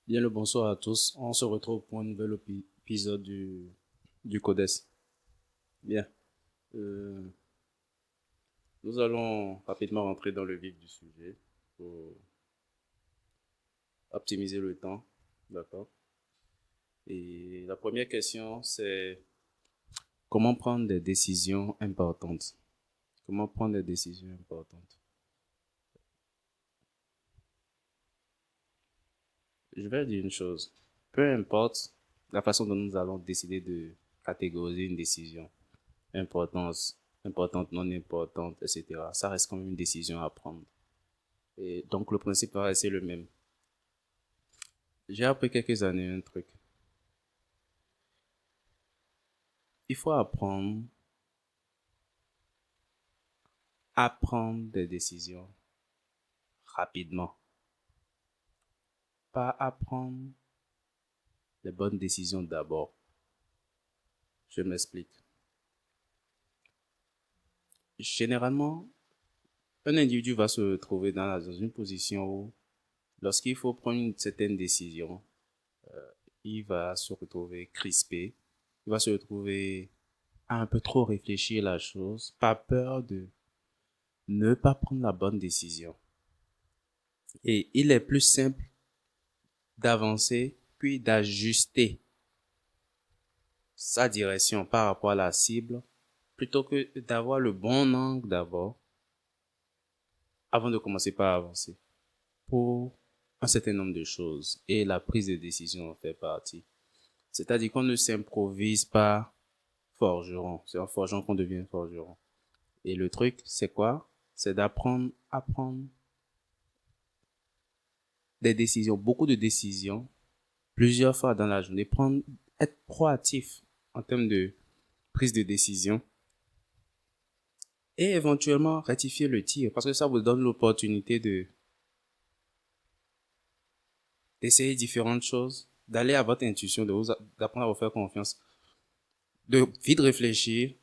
Bien le bonsoir à tous. On se retrouve pour un nouvel épisode du CODES. Bien. Euh, Nous allons rapidement rentrer dans le vif du sujet pour optimiser le temps. D'accord. Et la première question, c'est comment prendre des décisions importantes? Comment prendre des décisions importantes? Je vais dire une chose. Peu importe la façon dont nous allons décider de catégoriser une décision, importance, importante, non importante, etc. Ça reste quand même une décision à prendre. Et donc le principe va rester le même. J'ai appris quelques années un truc. Il faut apprendre des décisions rapidement. Pas apprendre les bonnes décisions d'abord. Je m'explique. Généralement, un individu va se trouver dans une position où, lorsqu'il faut prendre une certaine décision, il va se retrouver crispé. Il va se retrouver à un peu trop réfléchir la chose, pas peur de ne pas prendre la bonne décision. Et il est plus simple d'avancer puis d'ajuster sa direction par rapport à la cible plutôt que d'avoir le bon angle d'abord avant de commencer par avancer pour un certain nombre de choses. Et la prise de décision en fait partie. C'est-à-dire qu'on ne s'improvise pas forgeron. C'est en forgeant qu'on devient forgeron. Et le truc, c'est quoi? C'est d'apprendre à prendre des décisions, beaucoup de décisions, plusieurs fois dans la journée. Être proactif en termes de prise de décision et éventuellement rectifier le tir parce que ça vous donne l'opportunité d'essayer différentes choses, d'aller à votre intuition, d'apprendre à vous faire confiance, de vite réfléchir,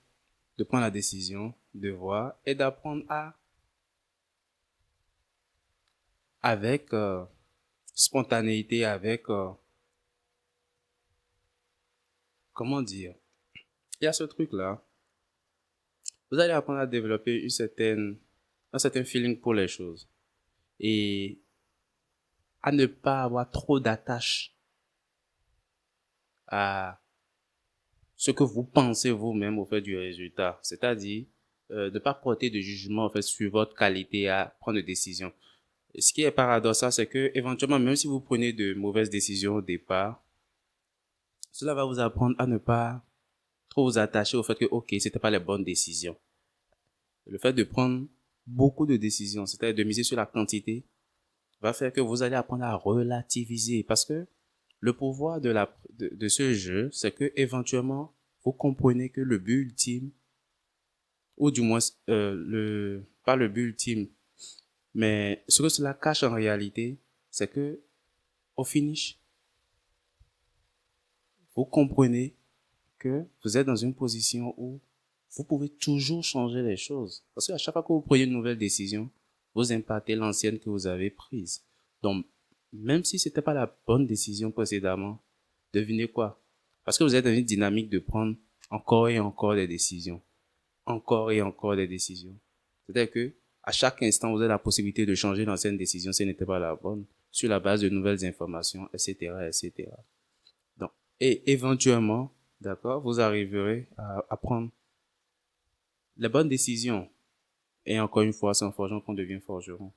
de prendre la décision, de voir et d'apprendre à, avec spontanéité, avec, comment dire, il y a ce truc-là, vous allez apprendre à développer un certain feeling pour les choses et à ne pas avoir trop d'attache à ce que vous pensez vous-même au fait du résultat. C'est-à-dire, de ne pas porter de jugement en fait, sur votre qualité à prendre des décisions. Et ce qui est paradoxal, c'est que éventuellement, même si vous prenez de mauvaises décisions au départ, cela va vous apprendre à ne pas trop vous attacher au fait que, ok, c'était pas les bonnes décisions. Le fait de prendre beaucoup de décisions, c'est-à-dire de miser sur la quantité, va faire que vous allez apprendre à relativiser parce que le pouvoir de ce jeu, c'est que éventuellement, vous comprenez que le but ultime, ou du moins, pas le but ultime, mais ce que cela cache en réalité, c'est que, au finish, vous comprenez que vous êtes dans une position où vous pouvez toujours changer les choses. Parce qu'à chaque fois que vous prenez une nouvelle décision, vous impactez l'ancienne que vous avez prise. Donc, même si c'était pas la bonne décision précédemment, devinez quoi? Parce que vous êtes dans une dynamique de prendre encore et encore des décisions. Encore et encore des décisions. C'est-à-dire que, à chaque instant, vous avez la possibilité de changer l'ancienne décision si elle n'était pas la bonne, sur la base de nouvelles informations, etc., etc. Donc, et éventuellement, d'accord, vous arriverez à prendre les bonnes décisions. Et encore une fois, c'est en forgeant qu'on devient forgeron.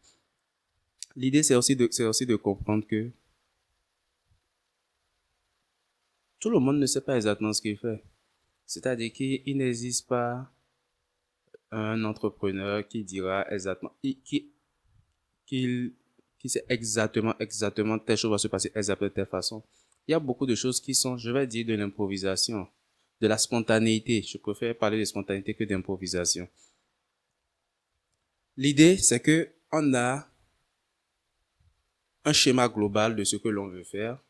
L'idée, c'est aussi de comprendre que tout le monde ne sait pas exactement ce qu'il fait. C'est-à-dire qu'il n'existe pas un entrepreneur qui dira exactement, qu'il, qui sait exactement telle chose va se passer exactement de telle façon. Il y a beaucoup de choses qui sont, je vais dire, de l'improvisation, de la spontanéité. Je préfère parler de spontanéité que d'improvisation. L'idée, c'est que on a un schéma global de ce que l'on veut faire,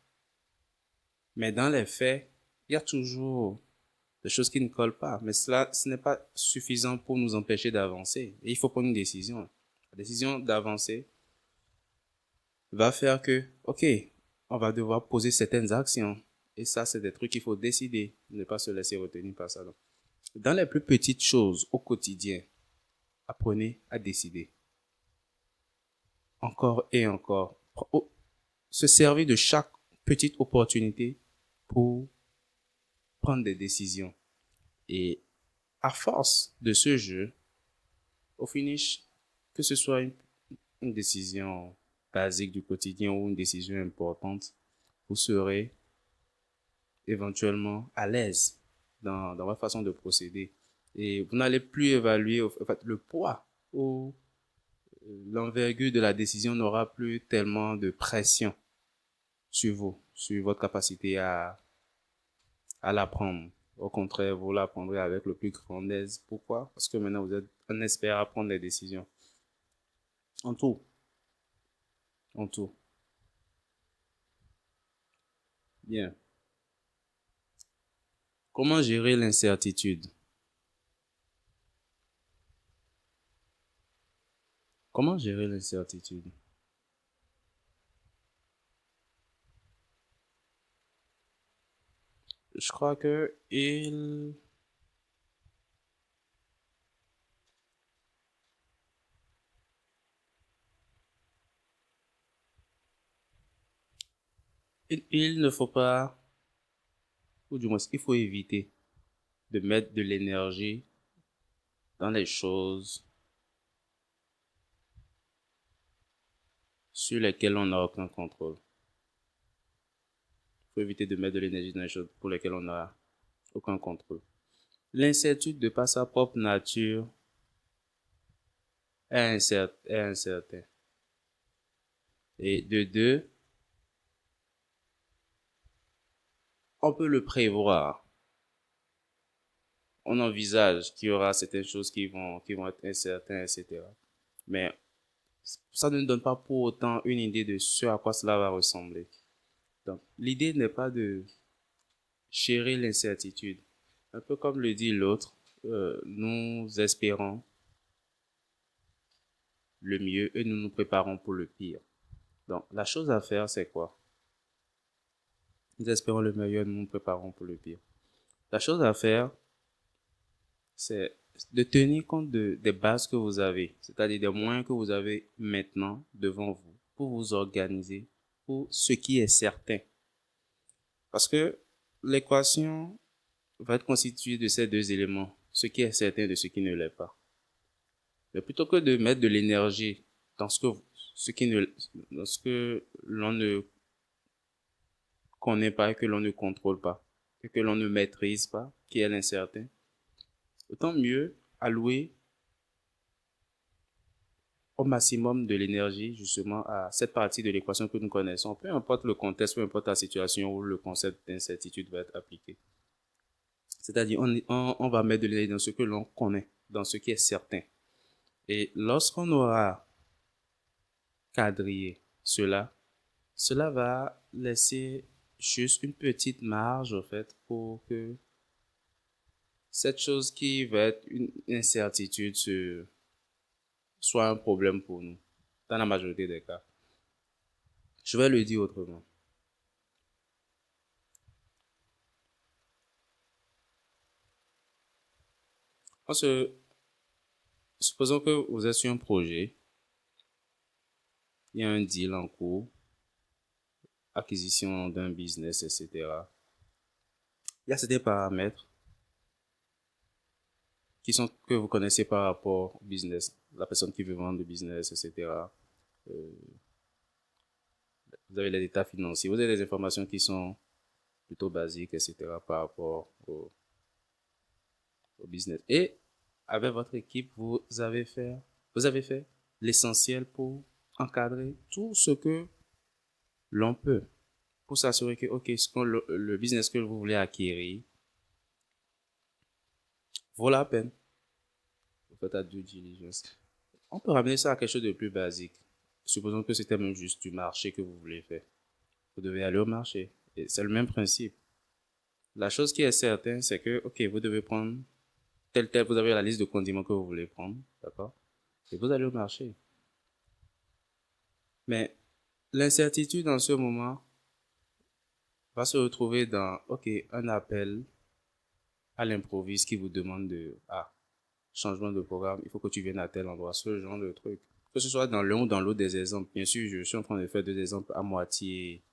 mais dans les faits, il y a toujours des choses qui ne collent pas. Mais cela, ce n'est pas suffisant pour nous empêcher d'avancer. Et il faut prendre une décision. La décision d'avancer va faire que, ok, on va devoir poser certaines actions. Et ça, c'est des trucs qu'il faut décider, ne pas se laisser retenir par ça. Donc, dans les plus petites choses au quotidien, apprenez à décider. Encore et encore. Se servir de chaque petite opportunité pour prendre des décisions. Et à force de ce jeu, au finish, que ce soit une décision basique du quotidien ou une décision importante, vous serez éventuellement à l'aise dans votre façon de procéder. Et vous n'allez plus évaluer en fait, le poids ou l'envergure de la décision n'aura plus tellement de pression sur vous, sur votre capacité à l'apprendre. Au contraire, vous l'apprendrez avec le plus grand aise. Pourquoi? Parce que maintenant, vous êtes un expert à prendre des décisions. En tout. En tout. Bien. Comment gérer l'incertitude? Comment gérer l'incertitude? Je crois que il ne faut pas, ou du moins, il faut éviter de mettre de l'énergie dans les choses sur lesquelles on n'a aucun contrôle. Il faut éviter de mettre de l'énergie dans les choses pour lesquelles on n'a aucun contrôle. L'incertitude de par sa propre nature est incertain. Et de deux, on peut le prévoir. On envisage qu'il y aura certaines choses qui vont être incertaines, etc. Mais ça ne donne pas pour autant une idée de ce à quoi cela va ressembler. Donc, l'idée n'est pas de chérir l'incertitude. Un peu comme le dit l'autre, nous espérons le mieux et nous nous préparons pour le pire. Donc, la chose à faire, c'est quoi? Nous espérons le meilleur, nous nous préparons pour le pire. La chose à faire, c'est de tenir compte des bases que vous avez, c'est-à-dire des moyens que vous avez maintenant devant vous pour vous organiser pour ce qui est certain. Parce que l'équation va être constituée de ces deux éléments, ce qui est certain de ce qui ne l'est pas. Mais plutôt que de mettre de l'énergie dans dans ce que l'on ne connaît pas et que l'on ne contrôle pas, et que l'on ne maîtrise pas, qui est l'incertain, autant mieux allouer au maximum de l'énergie justement à cette partie de l'équation que nous connaissons, peu importe le contexte, peu importe la situation où le concept d'incertitude va être appliqué. C'est-à-dire, on va mettre de l'énergie dans ce que l'on connaît, dans ce qui est certain. Et lorsqu'on aura quadrillé cela va laisser juste une petite marge, en fait, pour que cette chose qui va être une incertitude soit un problème pour nous, dans la majorité des cas. Je vais le dire autrement. On se, Supposons que vous êtes sur un projet, il y a un deal en cours, acquisition d'un business, etc. Il y a certains paramètres que vous connaissez par rapport au business, la personne qui veut vendre le business, etc. Euh, vous avez les états financiers, vous avez des informations qui sont plutôt basiques, etc. par rapport au business. Et avec votre équipe, vous avez fait l'essentiel pour encadrer tout ce que l'on peut pour s'assurer que, OK, le business que vous voulez acquérir vaut la peine. Vous faites la due diligence. On peut ramener ça à quelque chose de plus basique. Supposons que c'était même juste du marché que vous voulez faire. Vous devez aller au marché. Et c'est le même principe. La chose qui est certaine, c'est que, OK, vous devez prendre vous avez la liste de condiments que vous voulez prendre, d'accord? Et vous allez au marché. Mais l'incertitude en ce moment va se retrouver dans, OK, un appel à l'improviste qui vous demande changement de programme, il faut que tu viennes à tel endroit, ce genre de truc. Que ce soit dans l'un ou dans l'autre des exemples. Bien sûr, je suis en train de faire deux exemples à moitié,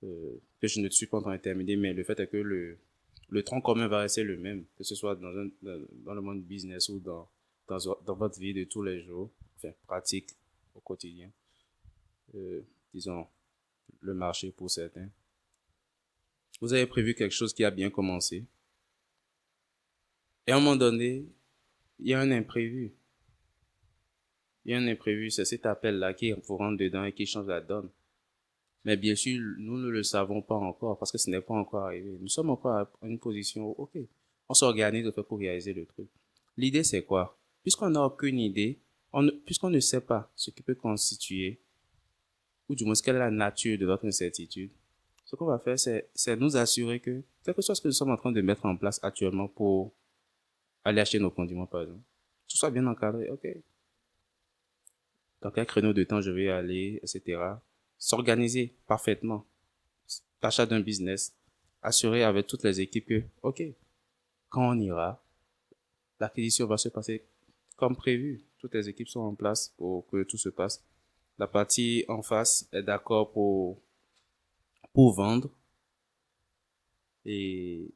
que je ne suis pas en train de terminer, mais le fait est que le tronc commun va rester le même, que ce soit dans le monde business ou dans votre vie de tous les jours, enfin, pratique au quotidien. Euh, disons, le marché pour certains. Vous avez prévu quelque chose qui a bien commencé. Et à un moment donné, il y a un imprévu. Il y a un imprévu, c'est cet appel-là qui vous rentre dedans et qui change la donne. Mais bien sûr, nous ne le savons pas encore parce que ce n'est pas encore arrivé. Nous sommes encore à une position, OK, on s'organise pour réaliser le truc. L'idée, c'est quoi? Puisqu'on n'a aucune idée, puisqu'on ne sait pas ce qui peut constituer, ou du moins quelle est la nature de notre incertitude, ce qu'on va faire, c'est nous assurer que, quel que soit ce que nous sommes en train de mettre en place actuellement pour aller acheter nos condiments, par exemple, tout soit bien encadré, OK, dans quel créneau de temps je vais aller, etc. S'organiser parfaitement. L'achat d'un business, assurer avec toutes les équipes que, OK, quand on ira, l'acquisition va se passer comme prévu. Toutes les équipes sont en place pour que tout se passe. La partie en face est d'accord pour vendre et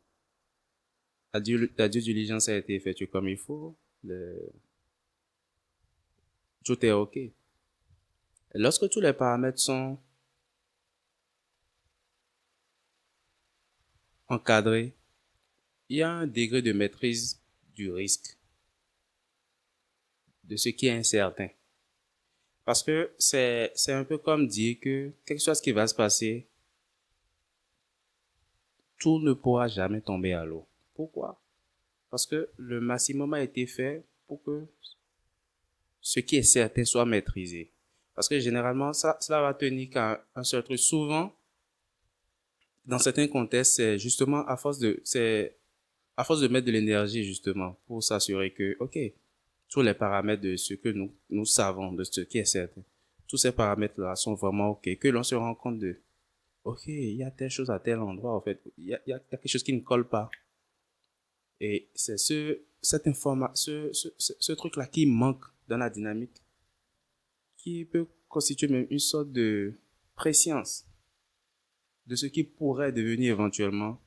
la due diligence a été effectuée comme il faut. Tout est OK. Et lorsque tous les paramètres sont encadrés, il y a un degré de maîtrise du risque, de ce qui est incertain. Parce que c'est un peu comme dire que quelque chose qui va se passer, tout ne pourra jamais tomber à l'eau. Pourquoi? Parce que le maximum a été fait pour que ce qui est certain soit maîtrisé. Parce que généralement, cela va tenir qu'à un seul truc. Souvent, dans certains contextes, c'est à force de mettre de l'énergie, justement, pour s'assurer que, OK, tous les paramètres de ce que nous savons, de ce qui est certain, tous ces paramètres-là sont vraiment OK, que l'on se rend compte de, OK, il y a telle chose à tel endroit, en fait, il y a quelque chose qui ne colle pas. Et c'est ce truc-là qui manque dans la dynamique, qui peut constituer même une sorte de préscience de ce qui pourrait devenir éventuellement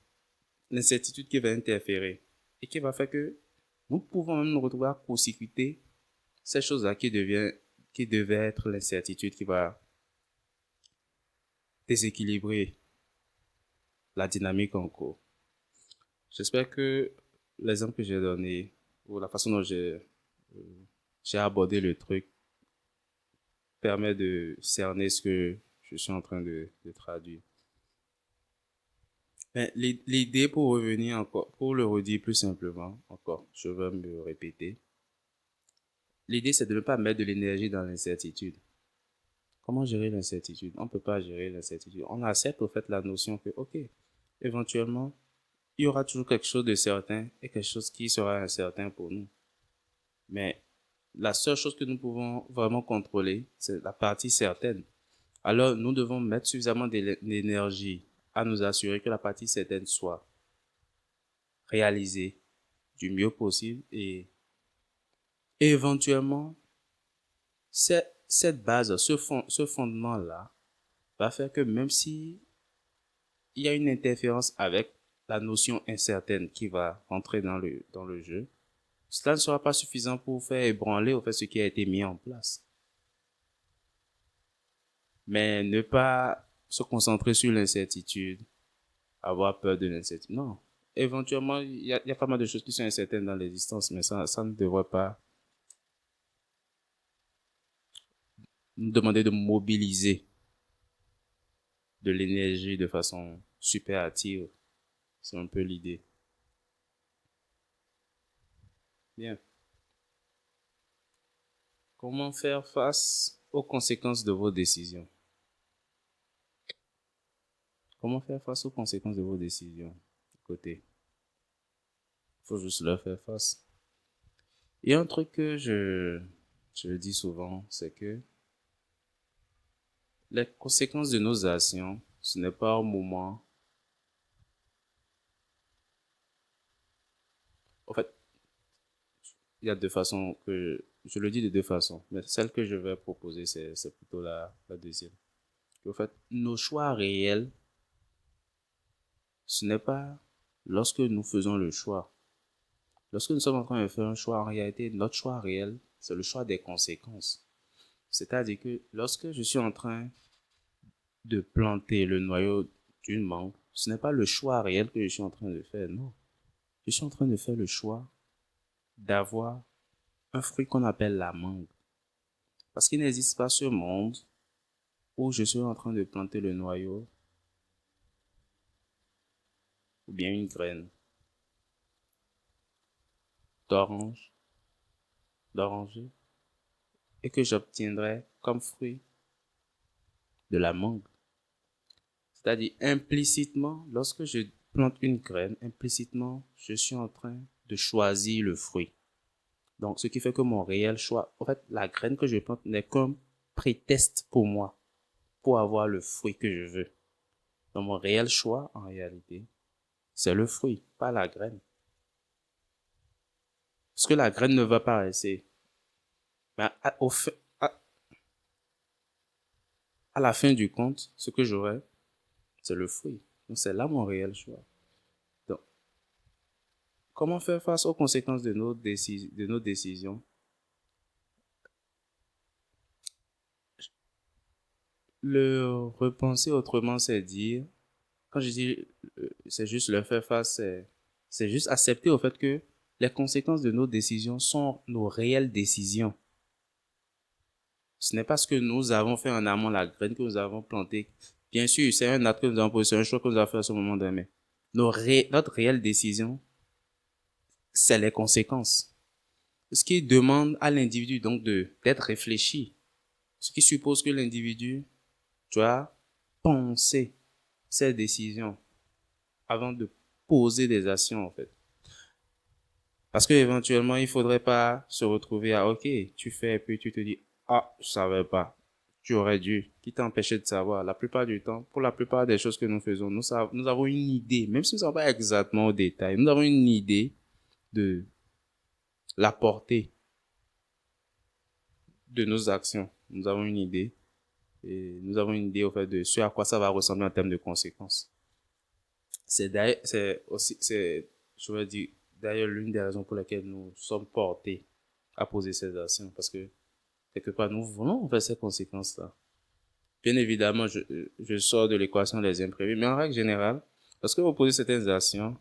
l'incertitude qui va interférer et qui va faire que nous pouvons même nous retrouver à court-circuiter ces choses-là qui devait être l'incertitude qui va déséquilibrer la dynamique en cours. J'espère que l'exemple que j'ai donné ou la façon dont j'ai abordé le truc permet de cerner ce que je suis en train de traduire. Mais l'idée, pour revenir encore, pour le redire plus simplement, encore, je vais me répéter. L'idée, c'est de ne pas mettre de l'énergie dans l'incertitude. Comment gérer l'incertitude? On ne peut pas gérer l'incertitude. On accepte au fait la notion que, OK, éventuellement, il y aura toujours quelque chose de certain et quelque chose qui sera incertain pour nous. Mais la seule chose que nous pouvons vraiment contrôler, c'est la partie certaine. Alors, nous devons mettre suffisamment d'énergie à nous assurer que la partie certaine soit réalisée du mieux possible et éventuellement, cette base, ce fondement-là va faire que même si il y a une interférence avec la notion incertaine qui va rentrer dans le jeu, cela ne sera pas suffisant pour faire ébranler au fait ce qui a été mis en place. Mais ne pas se concentrer sur l'incertitude, avoir peur de l'incertitude. Non. Éventuellement, il y a pas mal de choses qui sont incertaines dans l'existence, mais ça ne devrait pas nous demander de mobiliser de l'énergie de façon super active. C'est un peu l'idée. Bien. Comment faire face aux conséquences de vos décisions? Comment faire face aux conséquences de vos décisions? Écoutez, il faut juste leur faire face. Il y a un truc que je dis souvent, c'est que les conséquences de nos actions, ce n'est pas au moment il y a deux façons que, je le dis de deux façons, mais celle que je vais proposer, c'est plutôt la deuxième. En fait, nos choix réels, ce n'est pas lorsque nous faisons le choix. Lorsque nous sommes en train de faire un choix, en réalité, notre choix réel, c'est le choix des conséquences. C'est-à-dire que lorsque je suis en train de planter le noyau d'une mangue, ce n'est pas le choix réel que je suis en train de faire, non. Je suis en train de faire le choix d'avoir un fruit qu'on appelle la mangue. Parce qu'il n'existe pas ce monde où je suis en train de planter le noyau ou bien une graine d'orange, d'oranger, et que j'obtiendrai comme fruit de la mangue. C'est-à-dire implicitement, lorsque je plante une graine, implicitement, je suis en train de choisir le fruit. Donc, ce qui fait que mon réel choix, en fait, la graine que je plante n'est qu'un prétexte pour moi, pour avoir le fruit que je veux. Donc, mon réel choix, en réalité, c'est le fruit, pas la graine. Parce que la graine ne va pas rester. Mais à la fin du compte, ce que j'aurai, c'est le fruit. Donc, c'est là mon réel choix. Donc, comment faire face aux conséquences de de nos décisions? Le repenser autrement, c'est dire, quand je dis c'est juste le faire face, c'est juste accepter au fait que les conséquences de nos décisions sont nos réelles décisions. Ce n'est pas ce que nous avons fait en amont, la graine que nous avons plantée. Bien sûr, c'est un acte que nous avons posé, c'est un choix que nous avons fait à ce moment donné. Notre réelle décision, c'est les conséquences. Ce qui demande à l'individu donc d'être réfléchi. Ce qui suppose que l'individu doit penser ses décisions avant de poser des actions, en fait. Parce que éventuellement, il faudrait pas se retrouver à, OK, tu fais, et puis tu te dis, ah, je savais pas. Tu aurais dû. Qui t'empêchait de savoir? La plupart du temps, pour la plupart des choses que nous faisons, nous avons une idée, même si nous ne savons pas exactement au détail, nous avons une idée de la portée de nos actions. Nous avons une idée. Et nous avons une idée, au fait, de ce à quoi ça va ressembler en termes de conséquences. C'est aussi, je veux dire, d'ailleurs, l'une des raisons pour lesquelles nous sommes portés à poser ces actions, parce que quelque part, nous voulons faire ces conséquences-là. Bien évidemment, je sors de l'équation des imprévus, mais en règle générale, lorsque vous posez certaines actions,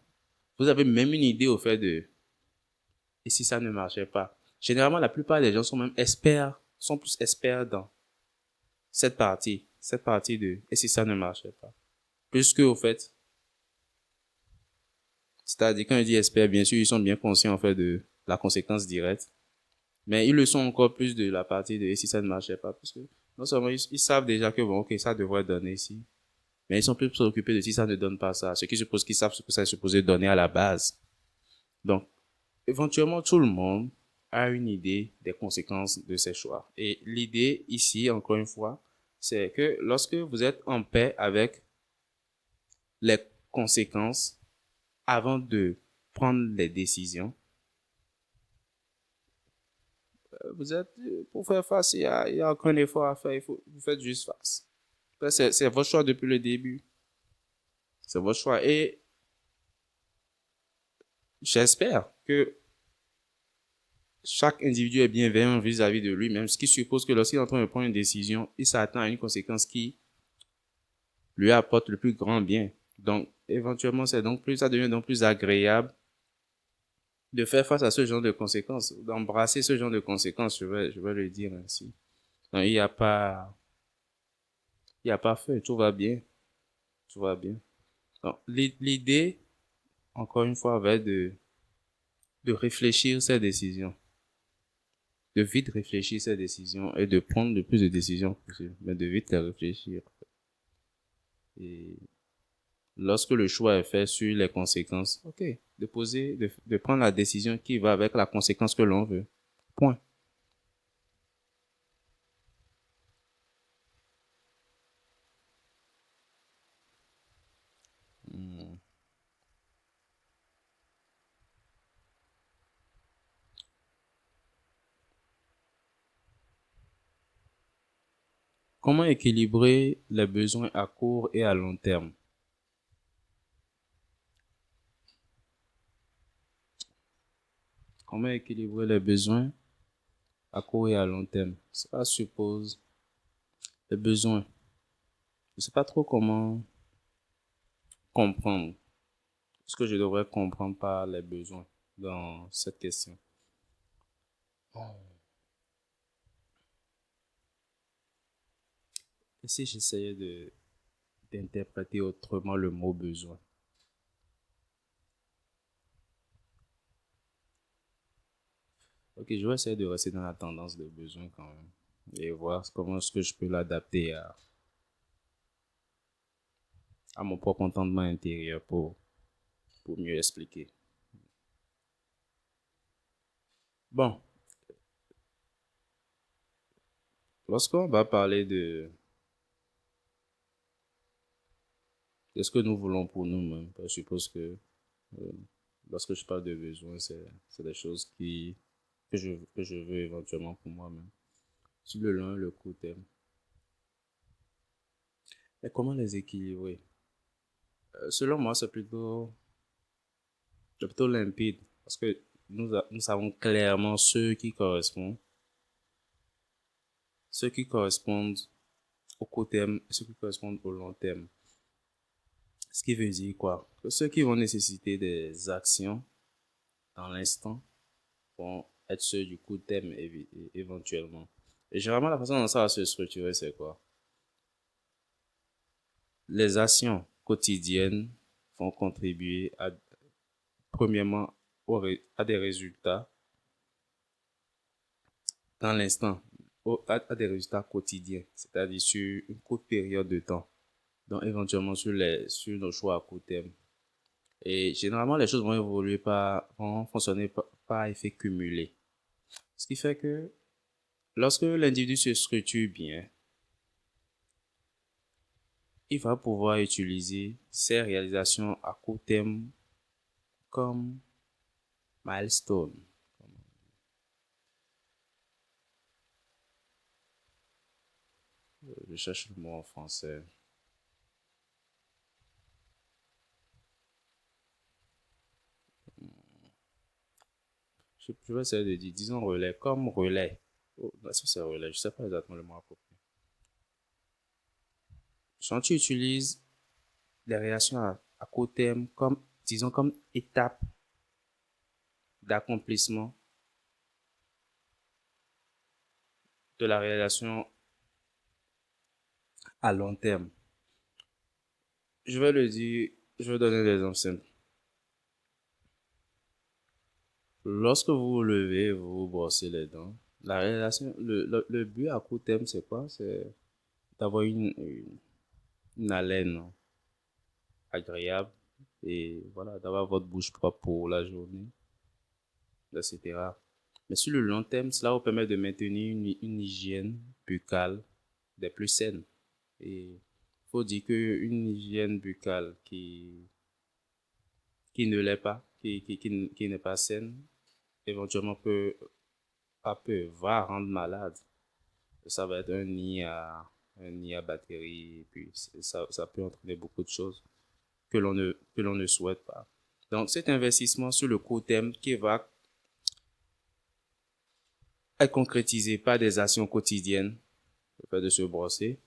vous avez même une idée au fait de, et si ça ne marchait pas? Généralement, la plupart des gens sont même experts, sont plus experts dans cette partie de, et si ça ne marchait pas? Plus que, au fait, c'est-à-dire, quand je dis experts, bien sûr, ils sont bien conscients, en fait, de la conséquence directe. Mais ils le sont encore plus de la partie de et si ça ne marchait pas. Parce que non seulement ils savent déjà que bon, ok, ça devrait donner ici. Mais ils sont plus préoccupés de si ça ne donne pas ça. Ce qui suppose qu'ils savent ce que ça est supposé donner à la base. Donc, éventuellement, tout le monde a une idée des conséquences de ses choix. Et l'idée ici, encore une fois, c'est que lorsque vous êtes en paix avec les conséquences avant de prendre les décisions, vous êtes, pour faire face, il y a aucun effort à faire, vous faites juste face. C'est votre choix depuis le début. C'est votre choix. Et j'espère que chaque individu est bienveillant vis-à-vis de lui-même, ce qui suppose que lorsqu'il est en train de prendre une décision, il s'attend à une conséquence qui lui apporte le plus grand bien. Donc, éventuellement, ça devient donc plus agréable de faire face à ce genre de conséquences, d'embrasser ce genre de conséquences, je vais le dire ainsi. Donc, il y a pas fait, tout va bien, tout va bien. Donc, l'idée, encore une fois, va être de réfléchir ses décisions, de vite réfléchir ses décisions et de prendre le plus de décisions possible, mais de vite les réfléchir. Et lorsque le choix est fait sur les conséquences, ok, de prendre la décision qui va avec la conséquence que l'on veut. Point. Hmm. Comment équilibrer les besoins à court et à long terme? Comment équilibrer les besoins à court et à long terme? Ça suppose les besoins. Je ne sais pas trop comment comprendre ce que je devrais comprendre par les besoins dans cette question. Et si j'essayais d'interpréter autrement le mot besoin? Ok, je vais essayer de rester dans la tendance de besoin quand même et voir comment est-ce que je peux l'adapter à mon propre entendement intérieur pour mieux expliquer. Bon, lorsqu'on va parler de ce que nous voulons pour nous-mêmes, je suppose que euh, lorsque je parle de besoin, c'est des choses que je veux éventuellement pour moi-même. Sur le long et le court terme. Et comment les équilibrer? Selon moi, c'est plutôt limpide parce que nous savons clairement ceux qui correspondent au court terme et ceux qui correspondent au long terme. Ce qui veut dire quoi? Que ceux qui vont nécessiter des actions dans l'instant vont être ceux du court terme éventuellement. Et généralement, la façon dont ça va se structurer, c'est quoi? Les actions quotidiennes vont contribuer premièrement, à des résultats dans l'instant, à des résultats quotidiens, c'est-à-dire sur une courte période de temps, donc éventuellement sur nos choix à court terme. Et généralement, les choses vont fonctionner par effet cumulé. Ce qui fait que lorsque l'individu se structure bien, il va pouvoir utiliser ses réalisations à court terme comme milestone. Je cherche le mot en français. Je vais essayer de dire, disons relais, comme relais. Oh, est-ce que c'est relais? Je ne sais pas exactement le mot approprié. Quand tu utilises les réactions à court terme comme, disons, comme étape d'accomplissement de la réalisation à long terme. Je vais le dire, je vais donner des exemples simples. Lorsque vous vous levez, vous vous brossez les dents, le but à court terme, c'est quoi? C'est d'avoir une haleine agréable et voilà, d'avoir votre bouche propre pour la journée, etc. Mais sur le long terme, cela vous permet de maintenir une hygiène buccale des plus saines. Et il faut dire qu'une hygiène buccale qui ne l'est pas, qui n'est pas saine, éventuellement va rendre malade. Ça va être un nid à bactéries, et puis ça peut entraîner beaucoup de choses que l'on ne souhaite pas. Donc, cet investissement sur le court terme qui va être concrétisé par des actions quotidiennes, le fait de se brosser,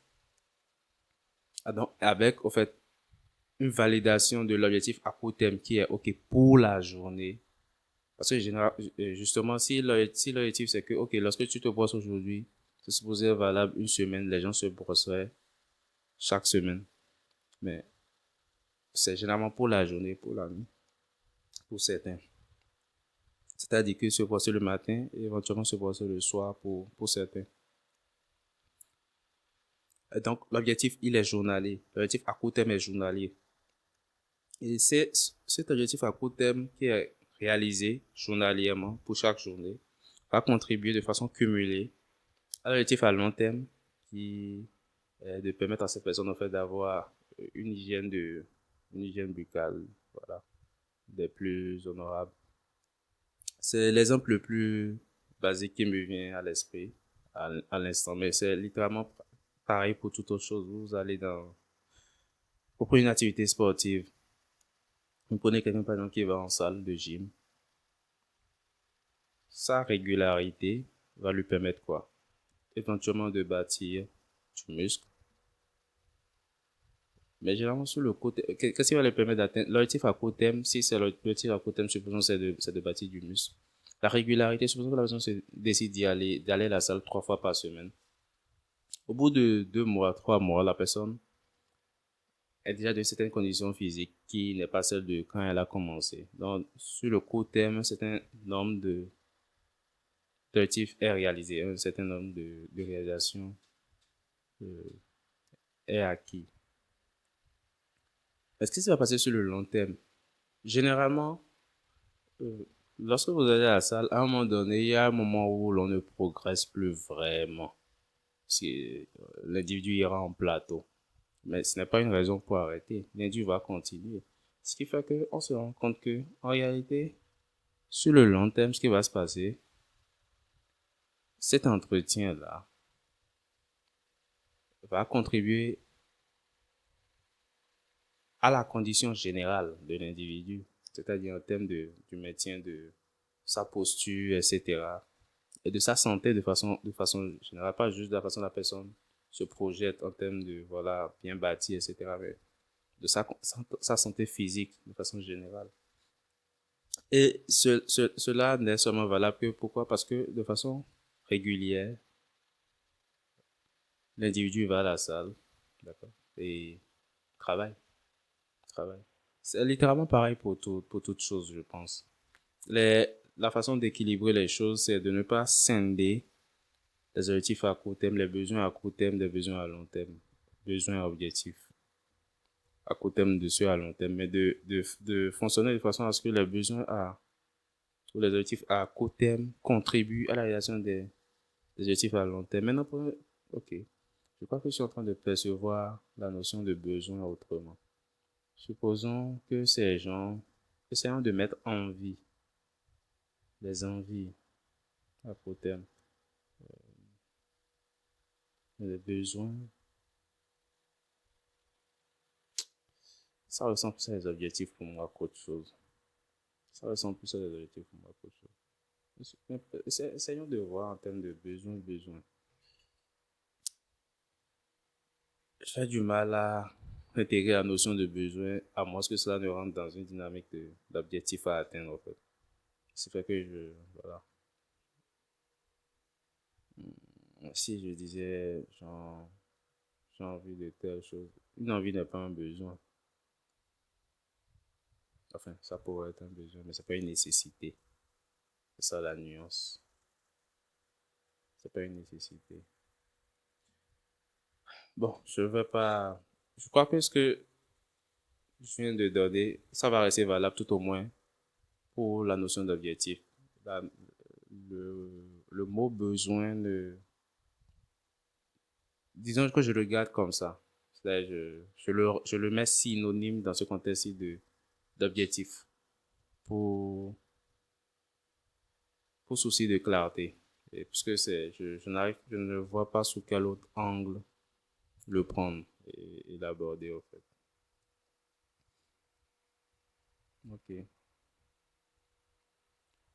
donc, avec, au fait, une validation de l'objectif à court terme qui est OK pour la journée. Parce que justement, si l'objectif c'est que, OK, lorsque tu te brosses aujourd'hui, c'est supposé être valable une semaine, les gens se brosseraient chaque semaine. Mais c'est généralement pour la journée, pour la nuit, pour certains. C'est-à-dire que se brosser le matin et éventuellement se brosser le soir pour certains. Et donc, l'objectif, il est journalier. L'objectif à court terme est journalier. Et c'est cet objectif à court terme qui est réalisé journalièrement pour chaque journée va contribuer de façon cumulée à l'objectif à long terme qui est de permettre à ces personnes en fait d'avoir une hygiène buccale, voilà, des plus honorables. C'est l'exemple le plus basique qui me vient à l'esprit à l'instant, mais c'est littéralement pareil pour toute autre chose. Vous prenez une activité sportive. Vous prenez quelqu'un, par exemple, qui va en salle de gym. Sa régularité va lui permettre quoi? Éventuellement de bâtir du muscle. Mais généralement, sur le côté, qu'est-ce qui va lui permettre d'atteindre l'objectif à court terme? Si c'est l'objectif à court terme, supposons c'est de bâtir du muscle. La régularité, supposons que la personne décide d'aller à la salle 3 fois par semaine. Au bout de 2 mois, 3 mois, la personne est déjà de certaines conditions physiques qui n'est pas celle de quand elle a commencé. Donc, sur le court terme, c'est un nombre d'objectifs est réalisé, un certain nombre de réalisations euh, est acquis. Est-ce que ça va passer sur le long terme? Généralement, euh, lorsque vous allez à la salle, à un moment donné, il y a un moment où l'on ne progresse plus vraiment. Si l'individu ira en plateau. Mais ce n'est pas une raison pour arrêter. L'individu va continuer. Ce qui fait qu'on se rend compte que, en réalité, sur le long terme, ce qui va se passer, cet entretien-là va contribuer à la condition générale de l'individu, c'est-à-dire en termes du maintien de sa posture, etc. Et de sa santé de façon générale, pas juste de la façon dont la personne se projette en termes de, voilà, bien bâti, etc., mais de sa santé physique de façon générale. Et cela n'est seulement valable que pourquoi? Parce que de façon régulière, l'individu va à la salle, d'accord, et travaille, travaille. C'est littéralement pareil pour toute chose, je pense. La façon d'équilibrer les choses, c'est de ne pas scinder les objectifs à court terme, les besoins à court terme, des besoins à long terme, besoins objectifs à court terme de ceux à long terme, mais de fonctionner de façon à ce que les besoins ou les objectifs à court terme contribuent à la réalisation des objectifs à long terme. Maintenant, ok, je crois que je suis en train de percevoir la notion de besoin autrement. Supposons que ces gens essayent de mettre en vie les envies à court terme, les besoins. Ça ressemble plus à des objectifs pour moi qu'autre chose. Ça ressemble plus à des objectifs pour moi qu'autre chose. Essayons de voir en termes de besoins. J'ai du mal à intégrer la notion de besoin, à moins que cela ne rentre dans une dynamique d'objectif à atteindre, en fait. C'est fait que voilà. Si je disais, j'ai envie de telle chose, une envie n'est pas un besoin. Enfin, ça pourrait être un besoin, mais c'est pas une nécessité. C'est ça la nuance. C'est pas une nécessité. Bon, je vais pas. Je crois que ce que je viens de donner, ça va rester valable tout au moins pour la notion d'objectif. La- Le, le mot besoin, disons que je le garde comme ça. C'est-à-dire, je le mets synonyme dans ce contexte-ci d'objectif pour, pour souci de clarté. Et puisque je ne vois pas sous quel autre angle le prendre et l'aborder, au fait. Ok.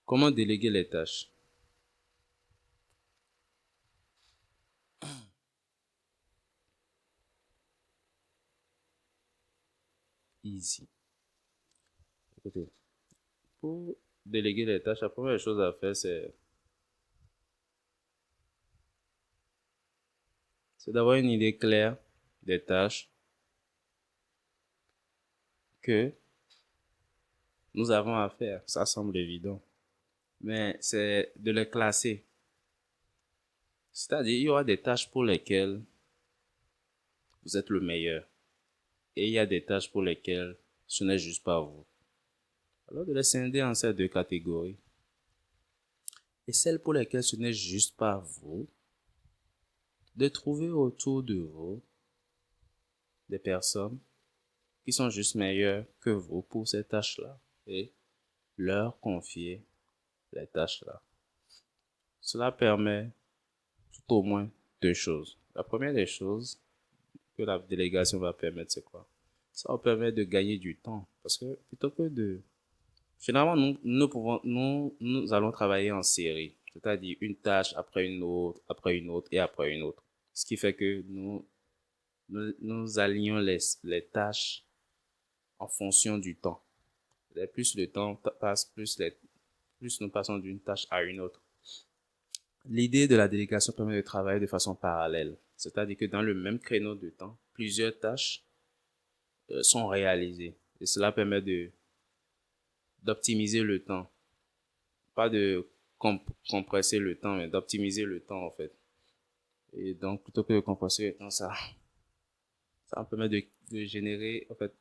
Comment déléguer les tâches? Easy. Écoutez, pour déléguer les tâches, la première chose à faire, c'est d'avoir une idée claire des tâches que nous avons à faire. Ça semble évident. Mais c'est de les classer. C'est-à-dire, il y aura des tâches pour lesquelles vous êtes le meilleur. Et il y a des tâches pour lesquelles ce n'est juste pas vous. Alors, de les scinder en ces deux catégories. Et celles pour lesquelles ce n'est juste pas vous, de trouver autour de vous des personnes qui sont juste meilleures que vous pour ces tâches-là. Et leur confier les tâches-là. Cela permet, tout au moins, deux choses. La première des choses que la délégation va permettre, c'est quoi? Ça va permettre de gagner du temps. Parce que plutôt que de... Généralement, nous allons travailler en série. C'est-à-dire une tâche après une autre, après une autre et après une autre. Ce qui fait que nous alignons les tâches en fonction du temps. Et plus le temps passe, plus nous passons d'une tâche à une autre. L'idée de la délégation permet de travailler de façon parallèle. C'est-à-dire que dans le même créneau de temps, plusieurs tâches sont réalisées. Et cela permet d'optimiser le temps. Pas de compresser le temps, mais d'optimiser le temps, en fait. Et donc, plutôt que de compresser le temps, ça permet de générer, en fait,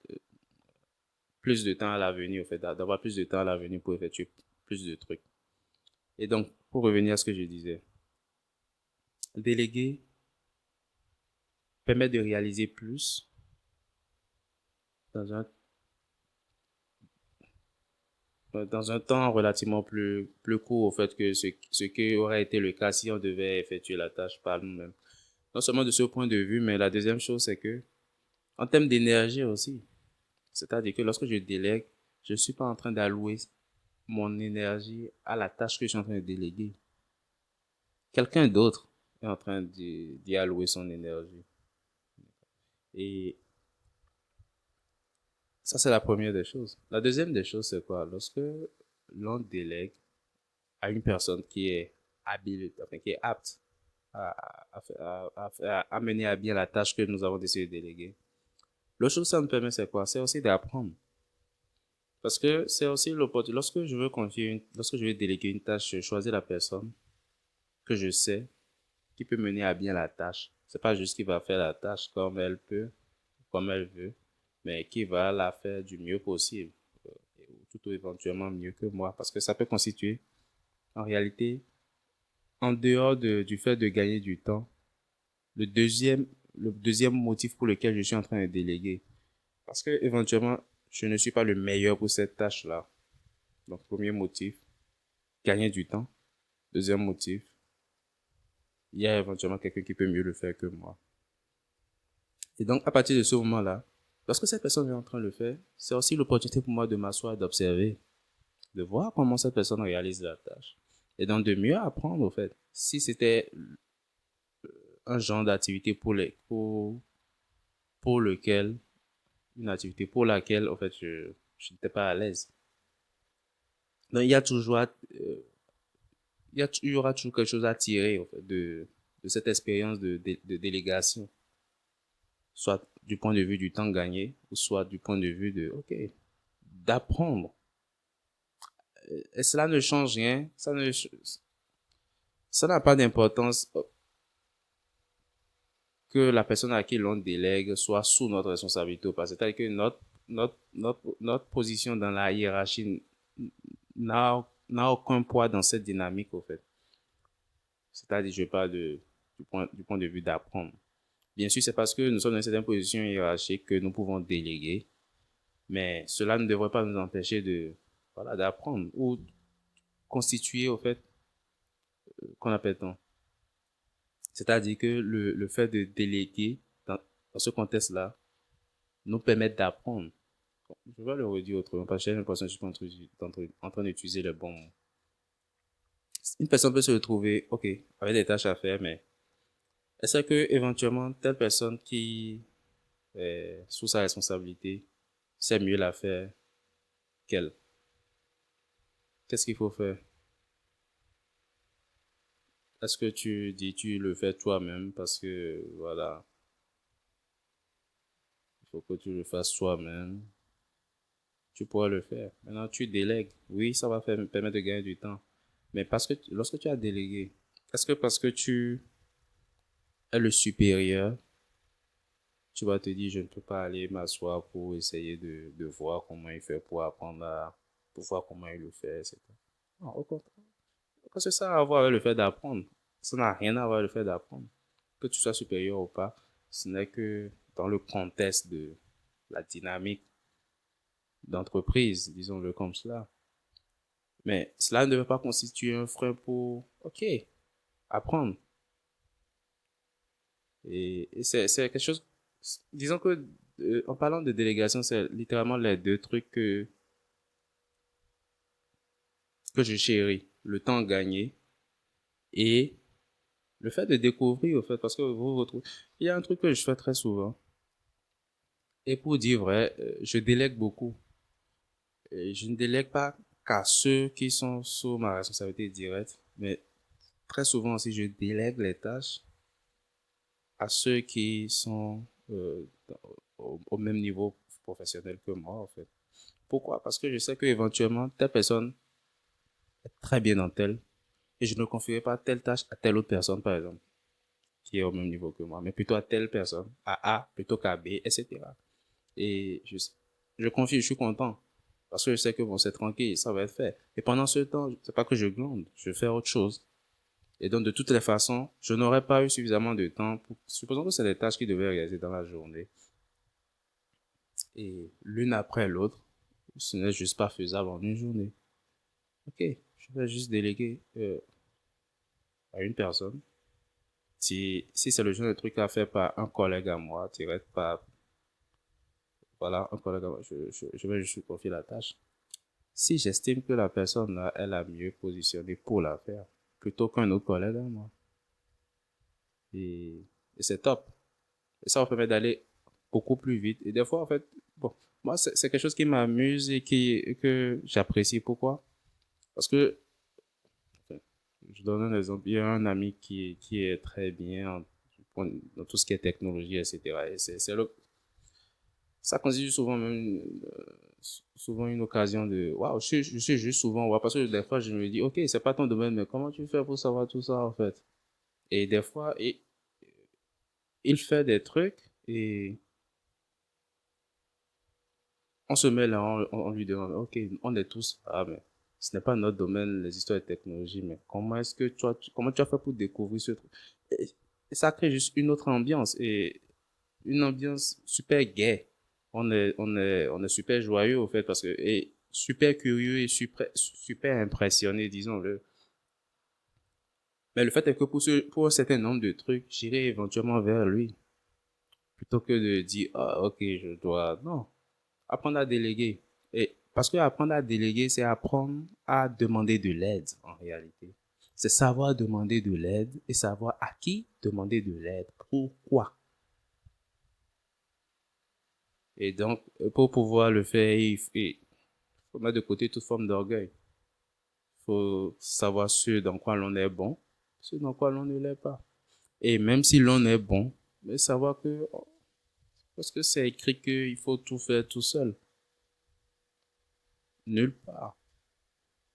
plus de temps à l'avenir, en fait, d'avoir plus de temps à l'avenir pour effectuer plus de trucs. Et donc, pour revenir à ce que je disais, déléguer permet de réaliser plus dans un dans un temps relativement plus court, au fait, que ce qui aurait été le cas si on devait effectuer la tâche par nous-mêmes. Non seulement de ce point de vue, mais la deuxième chose, c'est que, en termes d'énergie aussi, c'est-à-dire que lorsque je délègue, je ne suis pas en train d'allouer mon énergie à la tâche que je suis en train de déléguer. Quelqu'un d'autre est en train d'y allouer son énergie. Et ça, c'est la première des choses. La deuxième des choses, c'est quoi? Lorsque l'on délègue à une personne qui est habile, enfin, qui est apte à mener à bien la tâche que nous avons décidé de déléguer. L'autre chose que ça nous permet, c'est quoi? C'est aussi d'apprendre. Parce que c'est aussi l'opportunité. Lorsque je veux déléguer une tâche, je choisis la personne que je sais qui peut mener à bien la tâche. C'est pas juste qui va faire la tâche comme elle peut, comme elle veut, mais qui va la faire du mieux possible, tout éventuellement mieux que moi. Parce que ça peut constituer, en réalité, en dehors du fait de gagner du temps, le deuxième, le deuxième motif pour lequel je suis en train de déléguer. Parce que éventuellement, je ne suis pas le meilleur pour cette tâche-là. Donc, premier motif, gagner du temps. Deuxième motif, il y a éventuellement quelqu'un qui peut mieux le faire que moi. Et donc, à partir de ce moment-là, lorsque cette personne est en train de le faire, c'est aussi l'opportunité pour moi de m'asseoir et d'observer, de voir comment cette personne réalise la tâche. Et donc, de mieux apprendre, au fait. Si c'était un genre d'activité pour lequel, une activité pour laquelle, en fait, je n'étais pas à l'aise. Donc, il y aura toujours quelque chose à tirer, en fait, de cette expérience de délégation. Soit du point de vue du temps gagné, ou soit du point de vue d'apprendre. Et cela ne change rien, ça n'a pas d'importance que la personne à qui l'on délègue soit sous notre responsabilité ou pas. C'est-à-dire que notre position dans la hiérarchie n'a aucun poids dans cette dynamique, au fait. C'est-à-dire, je parle du point de vue d'apprendre. Bien sûr, c'est parce que nous sommes dans une certaine position hiérarchique que nous pouvons déléguer, mais cela ne devrait pas nous empêcher voilà, d'apprendre ou constituer, au fait, qu'on appelle-t-on. C'est-à-dire que le fait de déléguer dans ce contexte-là nous permet d'apprendre. Je vais le redire autrement parce que j'ai l'impression que je suis en train d'utiliser le bon mot. Une personne peut se retrouver, ok, avec des tâches à faire, mais elle sait que éventuellement telle personne qui est sous sa responsabilité sait mieux la faire qu'elle. Qu'est-ce qu'il faut faire? Est-ce que tu le fais toi-même parce que voilà, il faut que tu le fasses toi-même. Tu pourras le faire. Maintenant, tu délègues. Oui, ça va permettre de gagner du temps. Mais lorsque tu as délégué, est-ce que parce que tu es le supérieur, tu vas te dire, je ne peux pas aller m'asseoir pour essayer de voir comment il fait pour apprendre pour voir comment il le fait, etc. Non, au contraire. Parce que ça a à voir avec le fait d'apprendre. Ça n'a rien à voir avec le fait d'apprendre. Que tu sois supérieur ou pas, ce n'est que dans le contexte de la dynamique d'entreprise, disons-le comme cela. Mais cela ne devait pas constituer un frein pour, ok, apprendre. Et c'est quelque chose, disons que, en parlant de délégation, c'est littéralement les deux trucs que je chéris. Le temps gagné et le fait de découvrir, au fait, parce que vous retrouvez, il y a un truc que je fais très souvent. Et pour dire vrai, je délègue beaucoup. Et je ne délègue pas qu'à ceux qui sont sous ma responsabilité directe, mais très souvent aussi, je délègue les tâches à ceux qui sont au même niveau professionnel que moi, en fait. Pourquoi? Parce que je sais qu'éventuellement, telle personne est très bien dans telle, et je ne confierai pas telle tâche à telle autre personne, par exemple, qui est au même niveau que moi, mais plutôt à telle personne, à A plutôt qu'à B, etc. Et je confie, je suis content. Parce que je sais que bon, c'est tranquille, ça va être fait. Et pendant ce temps, c'est pas que je glande, je fais autre chose. Et donc, de toutes les façons, je n'aurais pas eu suffisamment de temps pour, supposons que c'est des tâches qui devaient réaliser dans la journée. Et l'une après l'autre, ce n'est juste pas faisable en une journée. Ok, je vais juste déléguer à une personne. Si c'est le genre de truc à faire par un collègue à moi, tiré par, voilà, un collègue à moi, je vais juste lui confier la tâche. Si j'estime que la personne là est la mieux positionnée pour la faire, plutôt qu'un autre collègue à moi. Et, et c'est top. Et ça me permet d'aller beaucoup plus vite. Et des fois, en fait, bon, moi, c'est quelque chose qui m'amuse et que j'apprécie. Pourquoi? Parce que, enfin, je donne un exemple. Il y a un ami qui est très bien dans tout ce qui est technologie, etc. Et ça constitue souvent même, souvent une occasion de, waouh, je suis juste souvent, ouais, parce que des fois, je me dis, ok, c'est pas ton domaine, mais comment tu fais pour savoir tout ça, en fait? Et des fois, il fait des trucs et on se met là, on lui demande, ok, on est tous, ah, mais ce n'est pas notre domaine, les histoires de technologie, mais comment est-ce que comment tu as fait pour découvrir ce truc? Et ça crée juste une autre ambiance et une ambiance super gaie. On est super joyeux, au fait, parce que, et super curieux et super impressionné, disons-le. Mais le fait est que pour un certain nombre de trucs, j'irai éventuellement vers lui, plutôt que de dire, ah, ok, je dois, non, apprendre à déléguer. Et parce que apprendre à déléguer, c'est apprendre à demander de l'aide, en réalité. C'est savoir demander de l'aide et savoir à qui demander de l'aide. Pourquoi? Et donc, pour pouvoir le faire, il faut mettre de côté toute forme d'orgueil. Il faut savoir ce dans quoi l'on est bon, ce dans quoi l'on ne l'est pas. Et même si l'on est bon, mais savoir que, parce que c'est écrit qu'il faut tout faire tout seul. Nulle part.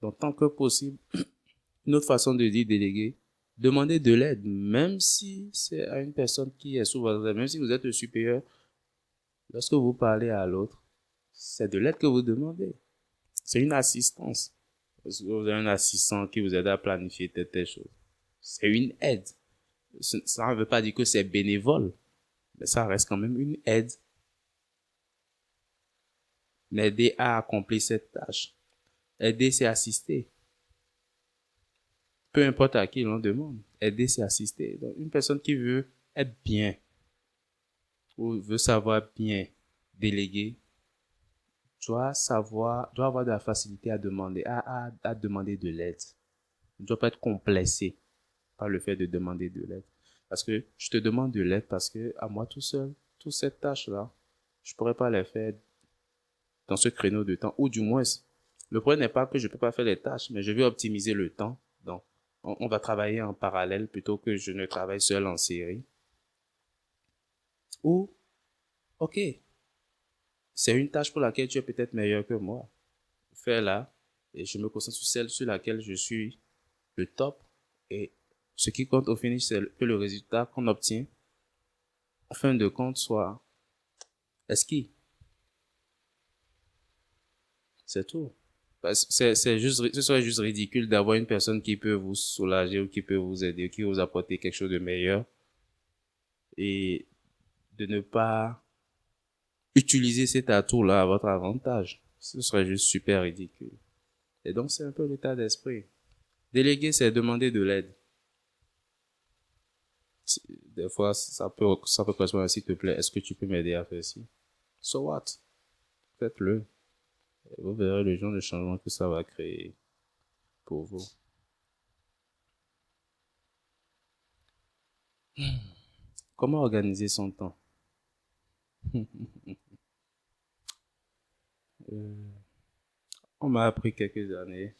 Donc, tant que possible, une autre façon de dire déléguer, demandez de l'aide, même si c'est à une personne qui est sous votre aide, même si vous êtes le supérieur, lorsque vous parlez à l'autre, c'est de l'aide que vous demandez. C'est une assistance. Parce que vous avez un assistant qui vous aide à planifier telle chose. C'est une aide. Ça ne veut pas dire que c'est bénévole, mais ça reste quand même une aide. M'aider à accomplir cette tâche. Aider, c'est assister. Peu importe à qui l'on demande. Aider, c'est assister. Donc, une personne qui veut être bien ou veut savoir bien déléguer doit avoir de la facilité à demander, à demander de l'aide. Ne doit pas être complexé par le fait de demander de l'aide. Parce que je te demande de l'aide parce que à moi tout seul, toutes ces tâches-là, je pourrais pas les faire dans ce créneau de temps, ou du moins, le problème n'est pas que je peux pas faire les tâches, mais je veux optimiser le temps. Donc, on va travailler en parallèle plutôt que je ne travaille seul en série. Ou, ok, c'est une tâche pour laquelle tu es peut-être meilleur que moi. Fais-la et je me concentre sur celle sur laquelle je suis le top. Et ce qui compte au finish, c'est que le résultat qu'on obtient, en fin de compte, soit esquis. C'est tout. C'est juste, ce serait juste ridicule d'avoir une personne qui peut vous soulager ou qui peut vous aider, qui vous apporter quelque chose de meilleur et de ne pas utiliser cet atout-là à votre avantage. Ce serait juste super ridicule. Et donc, c'est un peu l'état d'esprit. Déléguer, c'est demander de l'aide. Des fois, ça peut correspondre à s'il te plaît, est-ce que tu peux m'aider à faire ci? So what? Faites-le. Et vous verrez le genre de changement que ça va créer pour vous. Comment organiser son temps? Euh, on m'a appris quelques années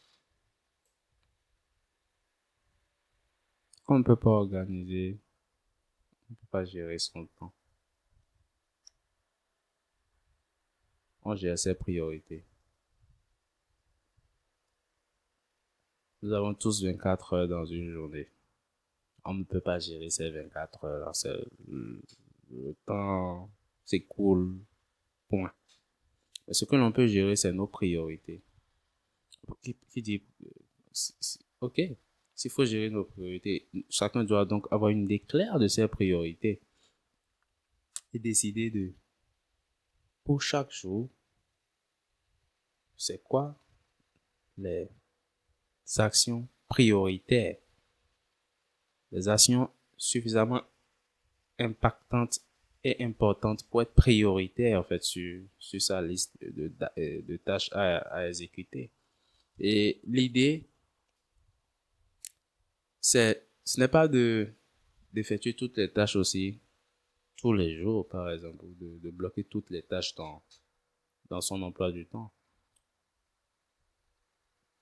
qu'on ne peut pas organiser, on ne peut pas gérer son temps. On gère ses priorités. Nous avons tous 24 heures dans une journée. On ne peut pas gérer ces 24 heures. Le temps s'écoule, point. Mais ce que l'on peut gérer, c'est nos priorités. Qui dit, ok, s'il faut gérer nos priorités, chacun doit donc avoir une idée claire de ses priorités et décider pour chaque jour, c'est quoi les actions prioritaires, les actions suffisamment impactantes et importantes pour être prioritaires en fait sur sa liste de tâches à exécuter. Et l'idée, ce n'est pas d'effectuer toutes les tâches aussi tous les jours, par exemple, ou de bloquer toutes les tâches dans son emploi du temps.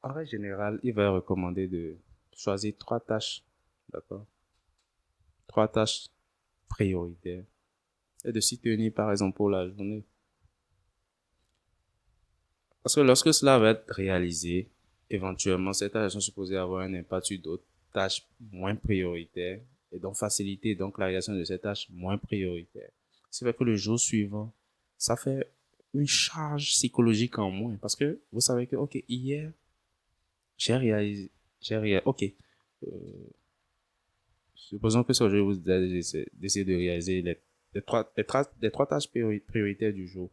En règle générale, il va recommander de choisir 3 tâches, d'accord? 3 tâches prioritaires et de s'y tenir, par exemple, pour la journée. Parce que lorsque cela va être réalisé, éventuellement, ces tâches sont supposées avoir un impact sur d'autres tâches moins prioritaires et donc faciliter donc la réalisation de ces tâches moins prioritaires. C'est vrai que le jour suivant, ça fait une charge psychologique en moins parce que vous savez que, ok, hier, ok, euh, supposons que ce que je vous ai d'essayer de réaliser les trois tâches prioritaires du jour.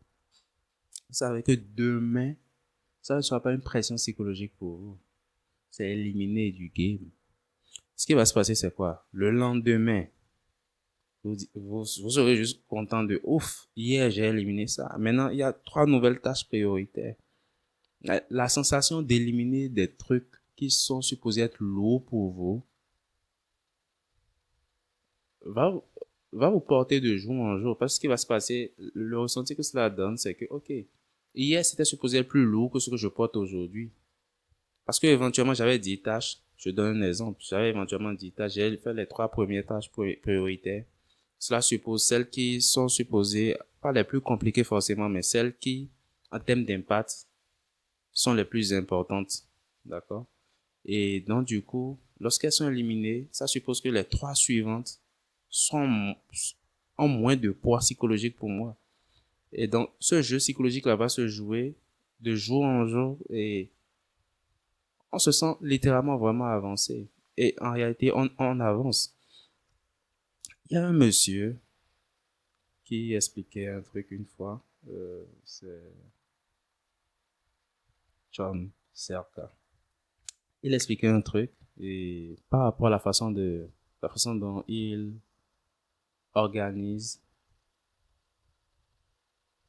Vous savez que demain, ça ne sera pas une pression psychologique pour vous. C'est éliminé du game. Ce qui va se passer, c'est quoi? Le lendemain, vous serez juste content de ouf. Hier, j'ai éliminé ça. Maintenant, il y a 3 nouvelles tâches prioritaires. La sensation d'éliminer des trucs qui sont supposés être lourds pour vous va, va vous porter de jour en jour. Parce que ce qui va se passer, le ressenti que cela donne, c'est que, ok, hier, c'était supposé être plus lourd que ce que je porte aujourd'hui. Parce que éventuellement, j'avais 10 tâches. Je donne un exemple. J'avais éventuellement 10 tâches. J'ai fait les 3 premières tâches prioritaires. Cela suppose celles qui sont supposées, pas les plus compliquées forcément, mais celles qui, en termes d'impact, sont les plus importantes. D'accord? Et donc, du coup, lorsqu'elles sont éliminées, ça suppose que les 3 suivantes ont moins de poids psychologique pour moi. Et donc, ce jeu psychologique-là va se jouer de jour en jour et on se sent littéralement vraiment avancé. Et en réalité, on avance. Il y a un monsieur qui expliquait un truc une fois. C'est John Serka. Il expliquait un truc et par rapport à la façon dont il organise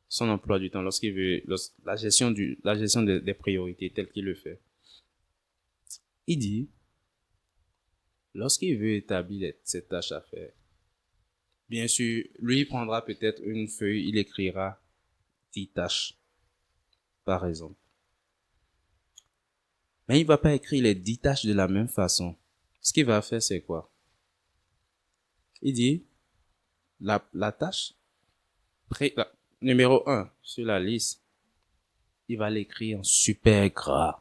son emploi du temps lorsqu'il veut, la gestion des priorités telle qu'il le fait. Il dit, lorsqu'il veut établir cette tâche à faire, bien sûr, lui il prendra peut-être une feuille, il écrira 10 tâches, par exemple. Mais il ne va pas écrire les 10 tâches de la même façon. Ce qu'il va faire, c'est quoi? Il dit, la tâche numéro 1 sur la liste, il va l'écrire en super gras.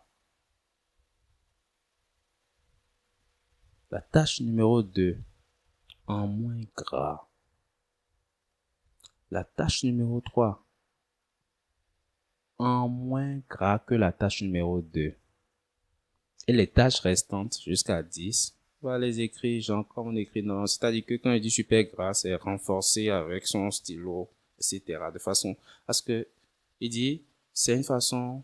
La tâche numéro 2, en moins gras. La tâche numéro 3, en moins gras que la tâche numéro 2. Et les tâches restantes jusqu'à 10, on va les écrire genre comme on écrit dans, c'est-à-dire que quand il dit super gras, c'est renforcé avec son stylo, etc. De façon à ce que, il dit, c'est une façon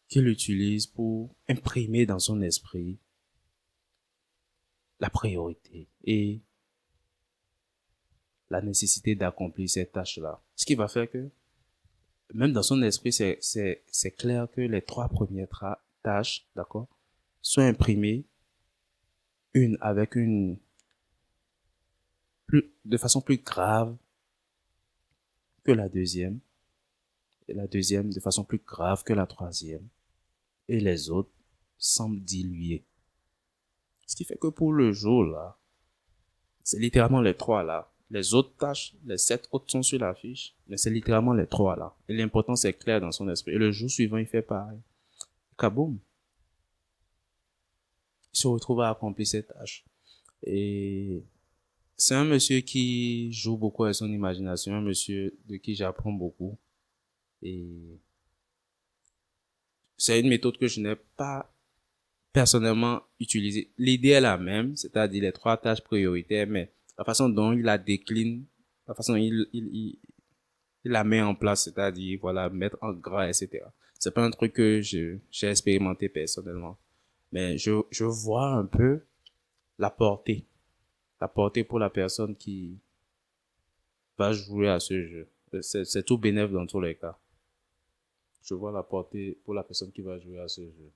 qu'il utilise pour imprimer dans son esprit la priorité et la nécessité d'accomplir cette tâche-là. Ce qui va faire que, même dans son esprit, c'est clair que les trois premières tâches, d'accord, sont imprimées, une avec de façon plus grave que la deuxième, et la deuxième de façon plus grave que la troisième, et les autres semblent diluer. Ce qui fait que pour le jour, là, c'est littéralement les trois, là. Les autres tâches, les sept autres sont sur la fiche, mais c'est littéralement les trois, là. Et l'important, c'est clair dans son esprit. Et le jour suivant, il fait pareil. Kaboum! Il se retrouve à accomplir cette tâche. Et c'est un monsieur qui joue beaucoup avec son imagination, un monsieur de qui j'apprends beaucoup. Et c'est une méthode que je n'ai pas personnellement utilisée. L'idée est la même, c'est-à-dire les trois tâches prioritaires, mais la façon dont il la décline, la façon dont il la met en place, c'est-à-dire, voilà, mettre en gras, etc. C'est pas un truc que j'ai expérimenté personnellement. Mais je vois un peu la portée. La portée pour la personne qui va jouer à ce jeu. C'est tout bénéf dans tous les cas. Je vois la portée pour la personne qui va jouer à ce jeu.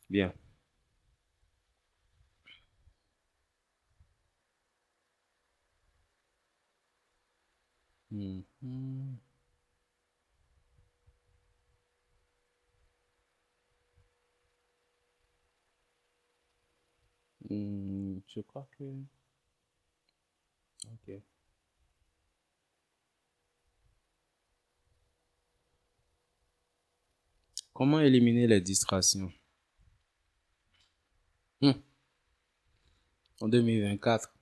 Bien. Mhm. Je crois que... Ok. Comment éliminer les distractions? Hmm. En 2024.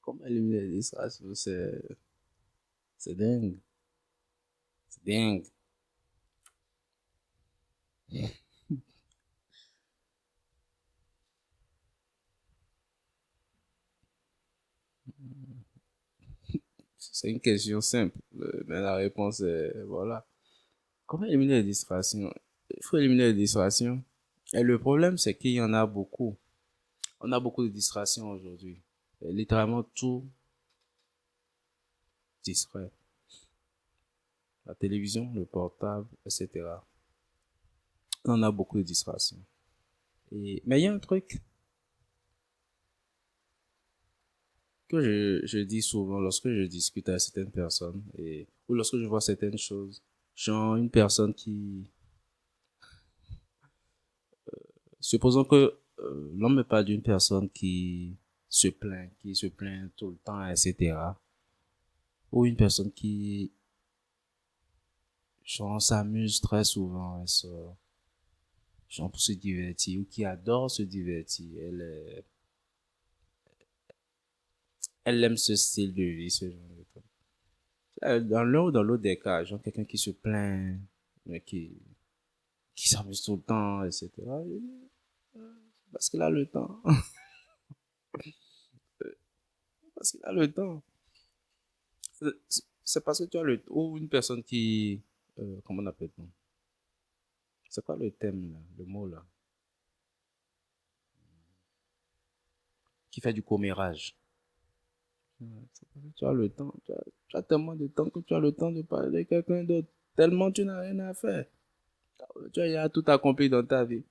Comment éliminer les distractions? C'est dingue. C'est dingue. C'est une question simple, mais la réponse est, voilà. Comment éliminer les distractions? Il faut éliminer les distractions. Et le problème, c'est qu'il y en a beaucoup. On a beaucoup de distractions aujourd'hui. Et littéralement, tout distrait. La télévision, le portable, etc. On a beaucoup de distractions. Mais il y a un truc que je dis souvent lorsque je discute avec certaines personnes ou lorsque je vois certaines choses. Genre une personne supposons que l'on me parle d'une personne qui se plaint tout le temps, etc. Ou une personne qui, genre, s'amuse très souvent, genre, pour se divertir, ou qui adore se divertir. Elle aime ce style de vie, ce genre de truc. Dans l'un ou dans l'autre des cas, genre quelqu'un qui se plaint, mais qui s'amuse tout le temps, etc. Parce qu'il a le temps. Parce qu'il a le temps. C'est parce que tu as le temps. Ou une personne qui, comment on appelle ça? C'est quoi le thème là, le mot là? Qui fait du commérage. C'est parce que tu as le temps. Tu as tellement de temps que tu as le temps de parler de quelqu'un d'autre. Tellement tu n'as rien à faire. Tu as déjà tout accompli dans ta vie.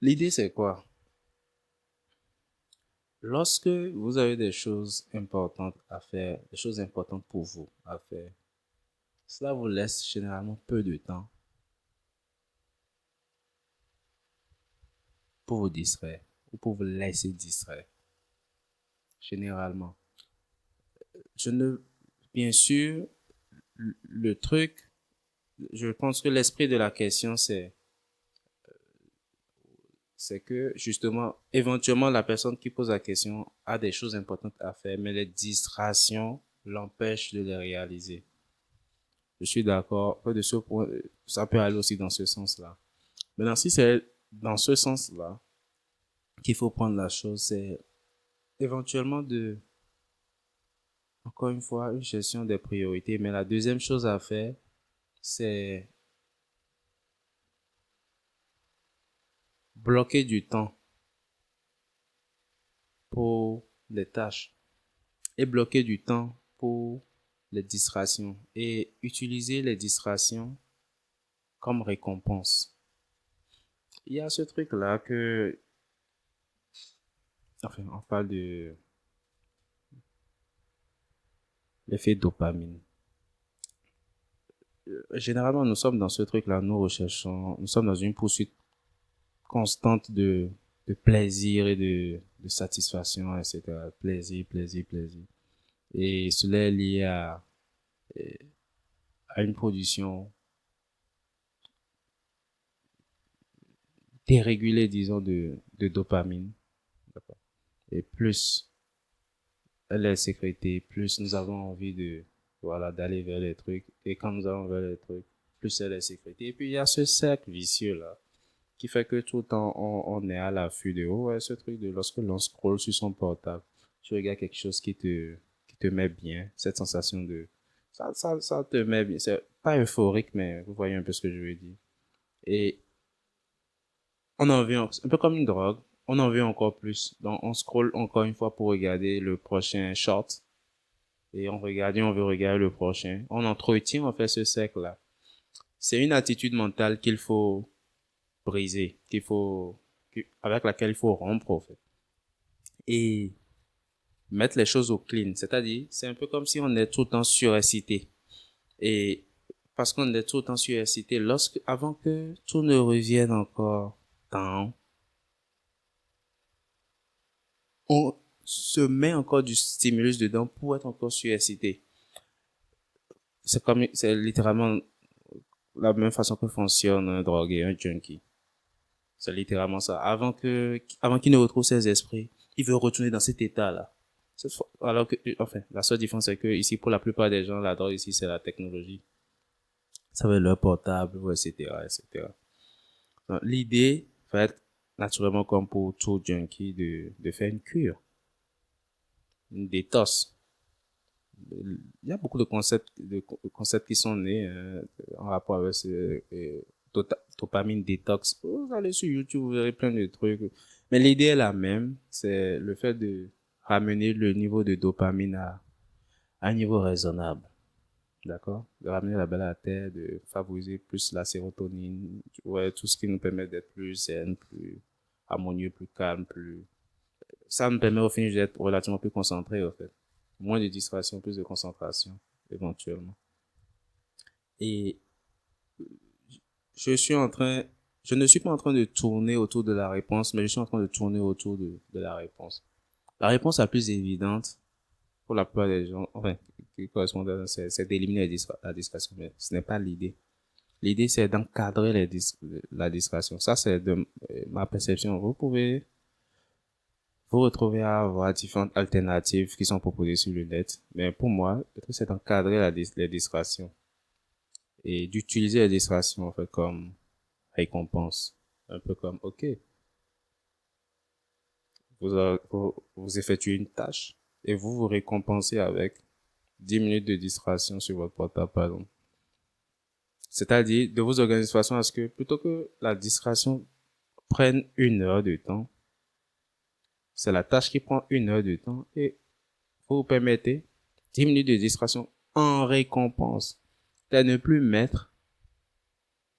L'idée c'est quoi? Lorsque vous avez des choses importantes à faire, des choses importantes pour vous à faire, cela vous laisse généralement peu de temps pour vous distraire ou pour vous laisser distraire. Généralement. Je ne, bien sûr, le truc, je pense que l'esprit de la question, c'est que justement, éventuellement, la personne qui pose la question a des choses importantes à faire, mais les distractions l'empêchent de les réaliser. Je suis d'accord que de ce point, ça peut aller aussi dans ce sens-là. Maintenant, si c'est dans ce sens-là qu'il faut prendre la chose, c'est éventuellement encore une fois, une gestion des priorités. Mais la deuxième chose à faire, c'est bloquer du temps pour les tâches et bloquer du temps pour les distractions et utiliser les distractions comme récompense. Il y a ce truc-là que, enfin, on parle de l'effet dopamine. Généralement, nous sommes dans ce truc-là, nous sommes dans une poursuite constante de plaisir et de satisfaction, etc. Plaisir, plaisir, plaisir. Et cela est lié à une production dérégulée, disons, de dopamine. Et plus elle est sécrétée, plus nous avons envie voilà, d'aller vers les trucs. Et quand nous allons vers les trucs, plus elle est sécrétée. Et puis, il y a ce cercle vicieux-là, qui fait que tout le temps, on est à l'affût de, oh ouais, ce truc de lorsque l'on scrolle sur son portable, tu regardes quelque chose qui te met bien, cette sensation ça te met bien. C'est pas euphorique, mais vous voyez un peu ce que je veux dire. Et on en veut, un peu comme une drogue, on en veut encore plus. Donc, on scrolle encore une fois pour regarder le prochain short. Et on regarde et on veut regarder le prochain. On entretient, en fait, ce cercle-là. C'est une attitude mentale qu'il faut briser, avec laquelle il faut rompre, en fait. Et mettre les choses au clean. C'est-à-dire, c'est un peu comme si on est tout le temps surexcité. Et parce qu'on est tout le temps surexcité, avant que tout ne revienne encore dans, on se met encore du stimulus dedans pour être encore surexcité. C'est littéralement la même façon que fonctionne un drogué, un junkie. C'est littéralement ça. Avant qu'il ne retrouve ses esprits, il veut retourner dans cet état-là. Alors que, enfin, la seule différence, c'est que ici, pour la plupart des gens, la drogue ici, c'est la technologie. Ça va être leur portable, etc., etc. Donc, l'idée va être, naturellement, comme pour tout junkie, de faire une cure, une détox. Il y a beaucoup de concepts qui sont nés en rapport avec dopamine détox. Vous allez sur YouTube, vous verrez plein de trucs. Mais l'idée est la même, c'est le fait de ramener le niveau de dopamine à un niveau raisonnable. D'accord? De ramener la belle à terre, de favoriser plus la sérotonine, ouais, tout ce qui nous permet d'être plus zen, plus harmonieux, plus calme, plus... Ça nous permet au final d'être relativement plus concentré, en fait. Moins de distraction, plus de concentration, éventuellement. Et je suis en train, je ne suis pas en train de tourner autour de la réponse, mais je suis en train de tourner autour de la réponse. La réponse la plus évidente pour la plupart des gens, enfin, qui correspond à ça, c'est d'éliminer la distraction, mais ce n'est pas l'idée. L'idée, c'est d'encadrer la distraction. Ça, c'est de ma perception. Vous pouvez vous retrouver à avoir différentes alternatives qui sont proposées sur le net, mais pour moi, le truc, c'est d'encadrer les distractions et d'utiliser les distractions, en fait, comme récompense. Un peu comme, ok, vous effectuez une tâche et vous vous récompensez avec 10 minutes de distraction sur votre portable, par exemple. C'est-à-dire de vous organiser de façon à ce que plutôt que la distraction prenne 1 heure de temps, c'est la tâche qui prend 1 heure de temps et vous vous permettez 10 minutes de distraction en récompense. C'est ne plus mettre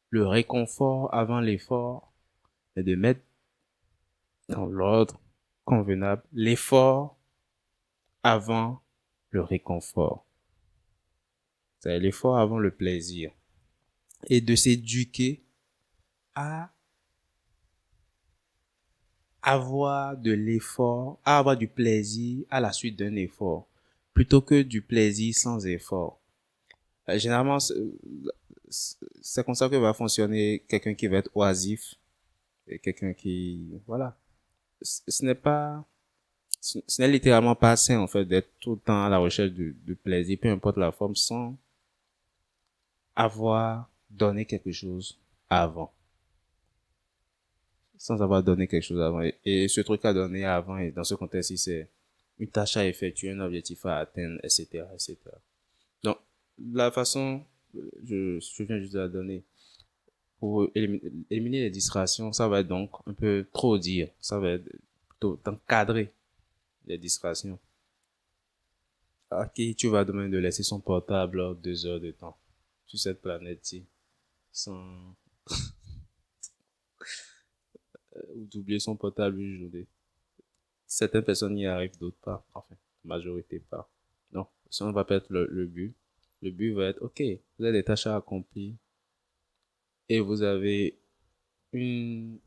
le réconfort avant l'effort, mais de mettre dans l'ordre convenable l'effort avant le réconfort. C'est l'effort avant le plaisir. Et de s'éduquer à avoir de l'effort, à avoir du plaisir à la suite d'un effort, plutôt que du plaisir sans effort. Généralement, c'est comme ça que va fonctionner quelqu'un qui va être oisif et quelqu'un qui, voilà. Ce n'est pas, ce n'est littéralement pas sain, en fait, d'être tout le temps à la recherche de plaisir, peu importe la forme, sans avoir donné quelque chose avant. Sans avoir donné quelque chose avant. Et ce truc à donner avant, et dans ce contexte-ci, c'est une tâche à effectuer, un objectif à atteindre, etc., etc. Donc, la façon, je viens juste de la donner. pour éliminer les distractions, ça va être donc un peu trop dire. Ça va être plutôt d'encadrer les distractions. À qui tu vas demander de laisser son portable 2 heures de temps sur cette planète-ci sans ou d'oublier son portable une journée. Certaines personnes y arrivent, d'autres pas. Enfin, la majorité pas. Non, ça ne va pas être le but. Le but va être, ok, vous avez des tâches à accomplir et vous avez une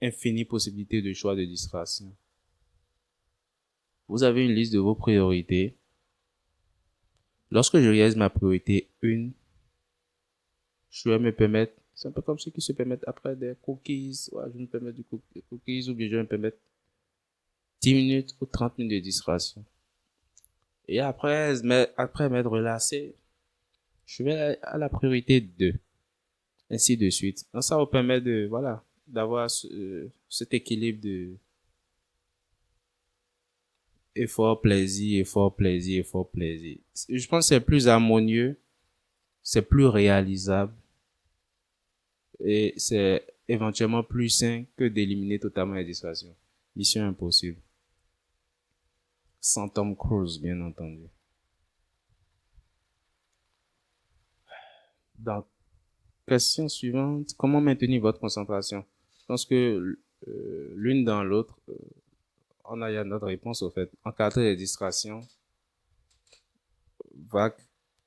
infinie possibilité de choix de distraction. Vous avez une liste de vos priorités. Lorsque je réalise ma priorité 1, je vais me permettre, c'est un peu comme ceux qui se permettent après des cookies, ouais, je vais me permettre des cookies ou bien je vais me permettre 10 minutes ou 30 minutes de distraction. Et après m'être relaxé, je vais à la priorité 2, ainsi de suite. Donc ça vous permet de, voilà, d'avoir cet équilibre de effort, plaisir, effort, plaisir, effort, plaisir. Je pense que c'est plus harmonieux, c'est plus réalisable et c'est éventuellement plus sain que d'éliminer totalement les distractions. Mission impossible. Sans Tom Cruise, bien entendu. Donc, question suivante, comment maintenir votre concentration? Je pense que l'une dans l'autre, on a notre réponse au fait. Encadrer les distractions va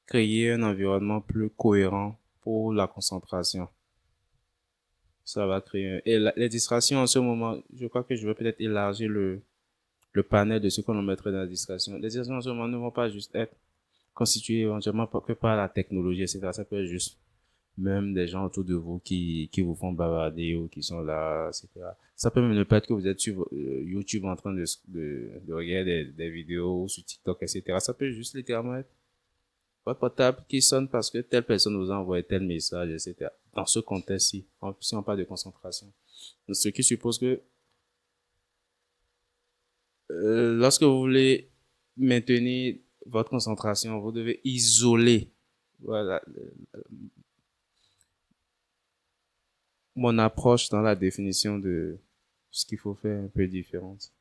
créer un environnement plus cohérent pour la concentration. Ça va créer. Et les distractions en ce moment, je crois que je vais peut-être élargir le panel de ce qu'on mettrait dans la distraction. Les distractions en ce moment ne vont pas juste être constituées éventuellement que par la technologie, etc. Ça peut être juste même des gens autour de vous qui vous font bavarder ou qui sont là, etc. Ça peut même ne pas être que vous êtes sur YouTube en train de regarder des vidéos sur TikTok, etc. Ça peut juste littéralement être votre portable qui sonne parce que telle personne vous a envoyé tel message, etc. Dans ce contexte-ci, si on parle de concentration. Donc, ce qui suppose que lorsque vous voulez maintenir votre concentration, vous devez isoler. Voilà, mon approche dans la définition de ce qu'il faut faire est un peu différente.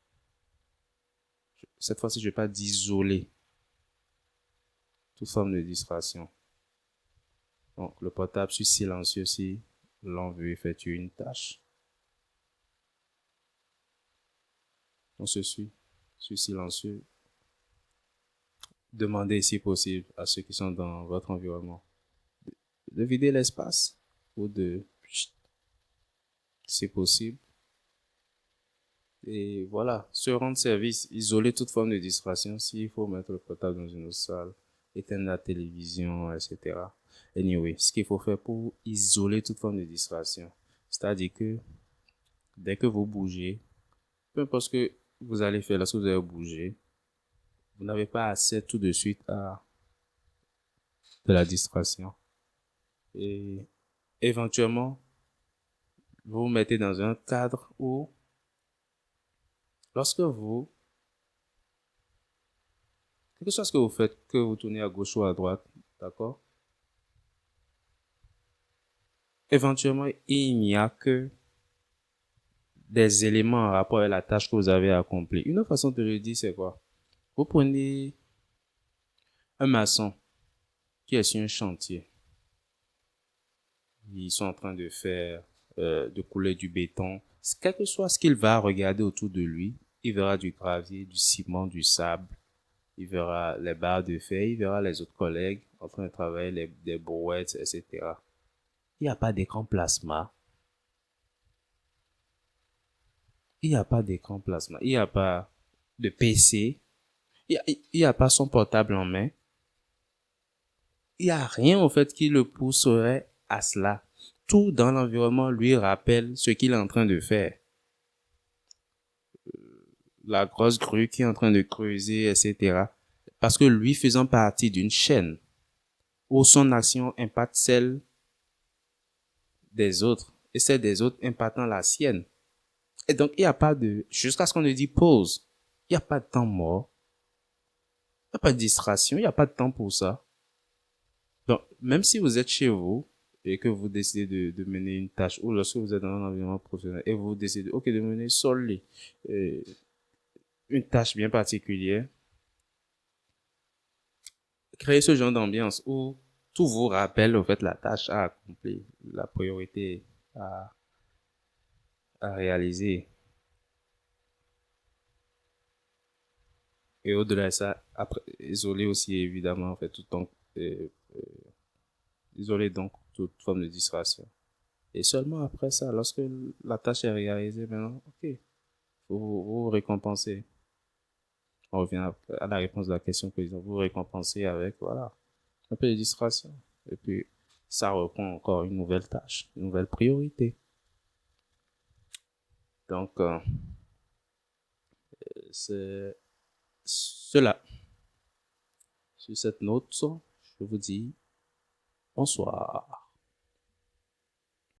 Cette fois-ci, je ne vais pas d'isoler toute forme de distraction. Donc, le portable sur silencieux si l'on veut effectuer une tâche. On se suit sur silencieux. Demandez si possible à ceux qui sont dans votre environnement de vider l'espace ou de, si possible. Et voilà, se rendre service, isoler toute forme de distraction s'il faut mettre le portable dans une autre salle, éteindre la télévision, etc. Anyway, ce qu'il faut faire pour isoler toute forme de distraction, c'est-à-dire que dès que vous bougez, peu importe ce que vous allez faire lorsque vous allez bouger, vous n'avez pas accès tout de suite à de la distraction. Et éventuellement, vous vous mettez dans un cadre où, lorsque vous, quel que soit ce que vous faites, que vous tournez à gauche ou à droite, d'accord? Éventuellement, il n'y a que des éléments en rapport avec la tâche que vous avez accomplie. Une autre façon de le dire, c'est quoi? Vous prenez un maçon qui est sur un chantier. Ils sont en train de faire, de couler du béton. Quel que soit ce qu'il va regarder autour de lui, il verra du gravier, du ciment, du sable. Il verra les barres de fer, il verra les autres collègues en train de travailler des brouettes, etc. Il n'y a pas d'écran plasma. Il n'y a pas d'écran plasma. Il n'y a pas de PC. Il n'y a pas son portable en main. Il n'y a rien au fait qui le pousserait à cela. Tout dans l'environnement lui rappelle ce qu'il est en train de faire. La grosse grue qui est en train de creuser, etc. Parce que lui faisant partie d'une chaîne où son action impacte celle des autres et celle des autres impactant la sienne. Et donc, il n'y a pas de, jusqu'à ce qu'on ne dise pause, il n'y a pas de temps mort, il n'y a pas de distraction, il n'y a pas de temps pour ça. Donc, même si vous êtes chez vous, et que vous décidez de mener une tâche, ou lorsque vous êtes dans un environnement professionnel et vous décidez, ok, de mener seul une tâche bien particulière, créer ce genre d'ambiance où tout vous rappelle, en fait, la tâche à accomplir, la priorité à, à réaliser. Et au-delà de ça, après, isoler aussi, évidemment, en fait, euh, isoler donc toute forme de distraction. Et seulement après ça, lorsque la tâche est réalisée, maintenant, ok, vous vous récompensez. On revient à la réponse de la question que vous récompensez avec, voilà, un peu de distraction. Et puis, ça reprend encore une nouvelle tâche, une nouvelle priorité. Donc, c'est cela. Sur cette note, je vous dis bonsoir.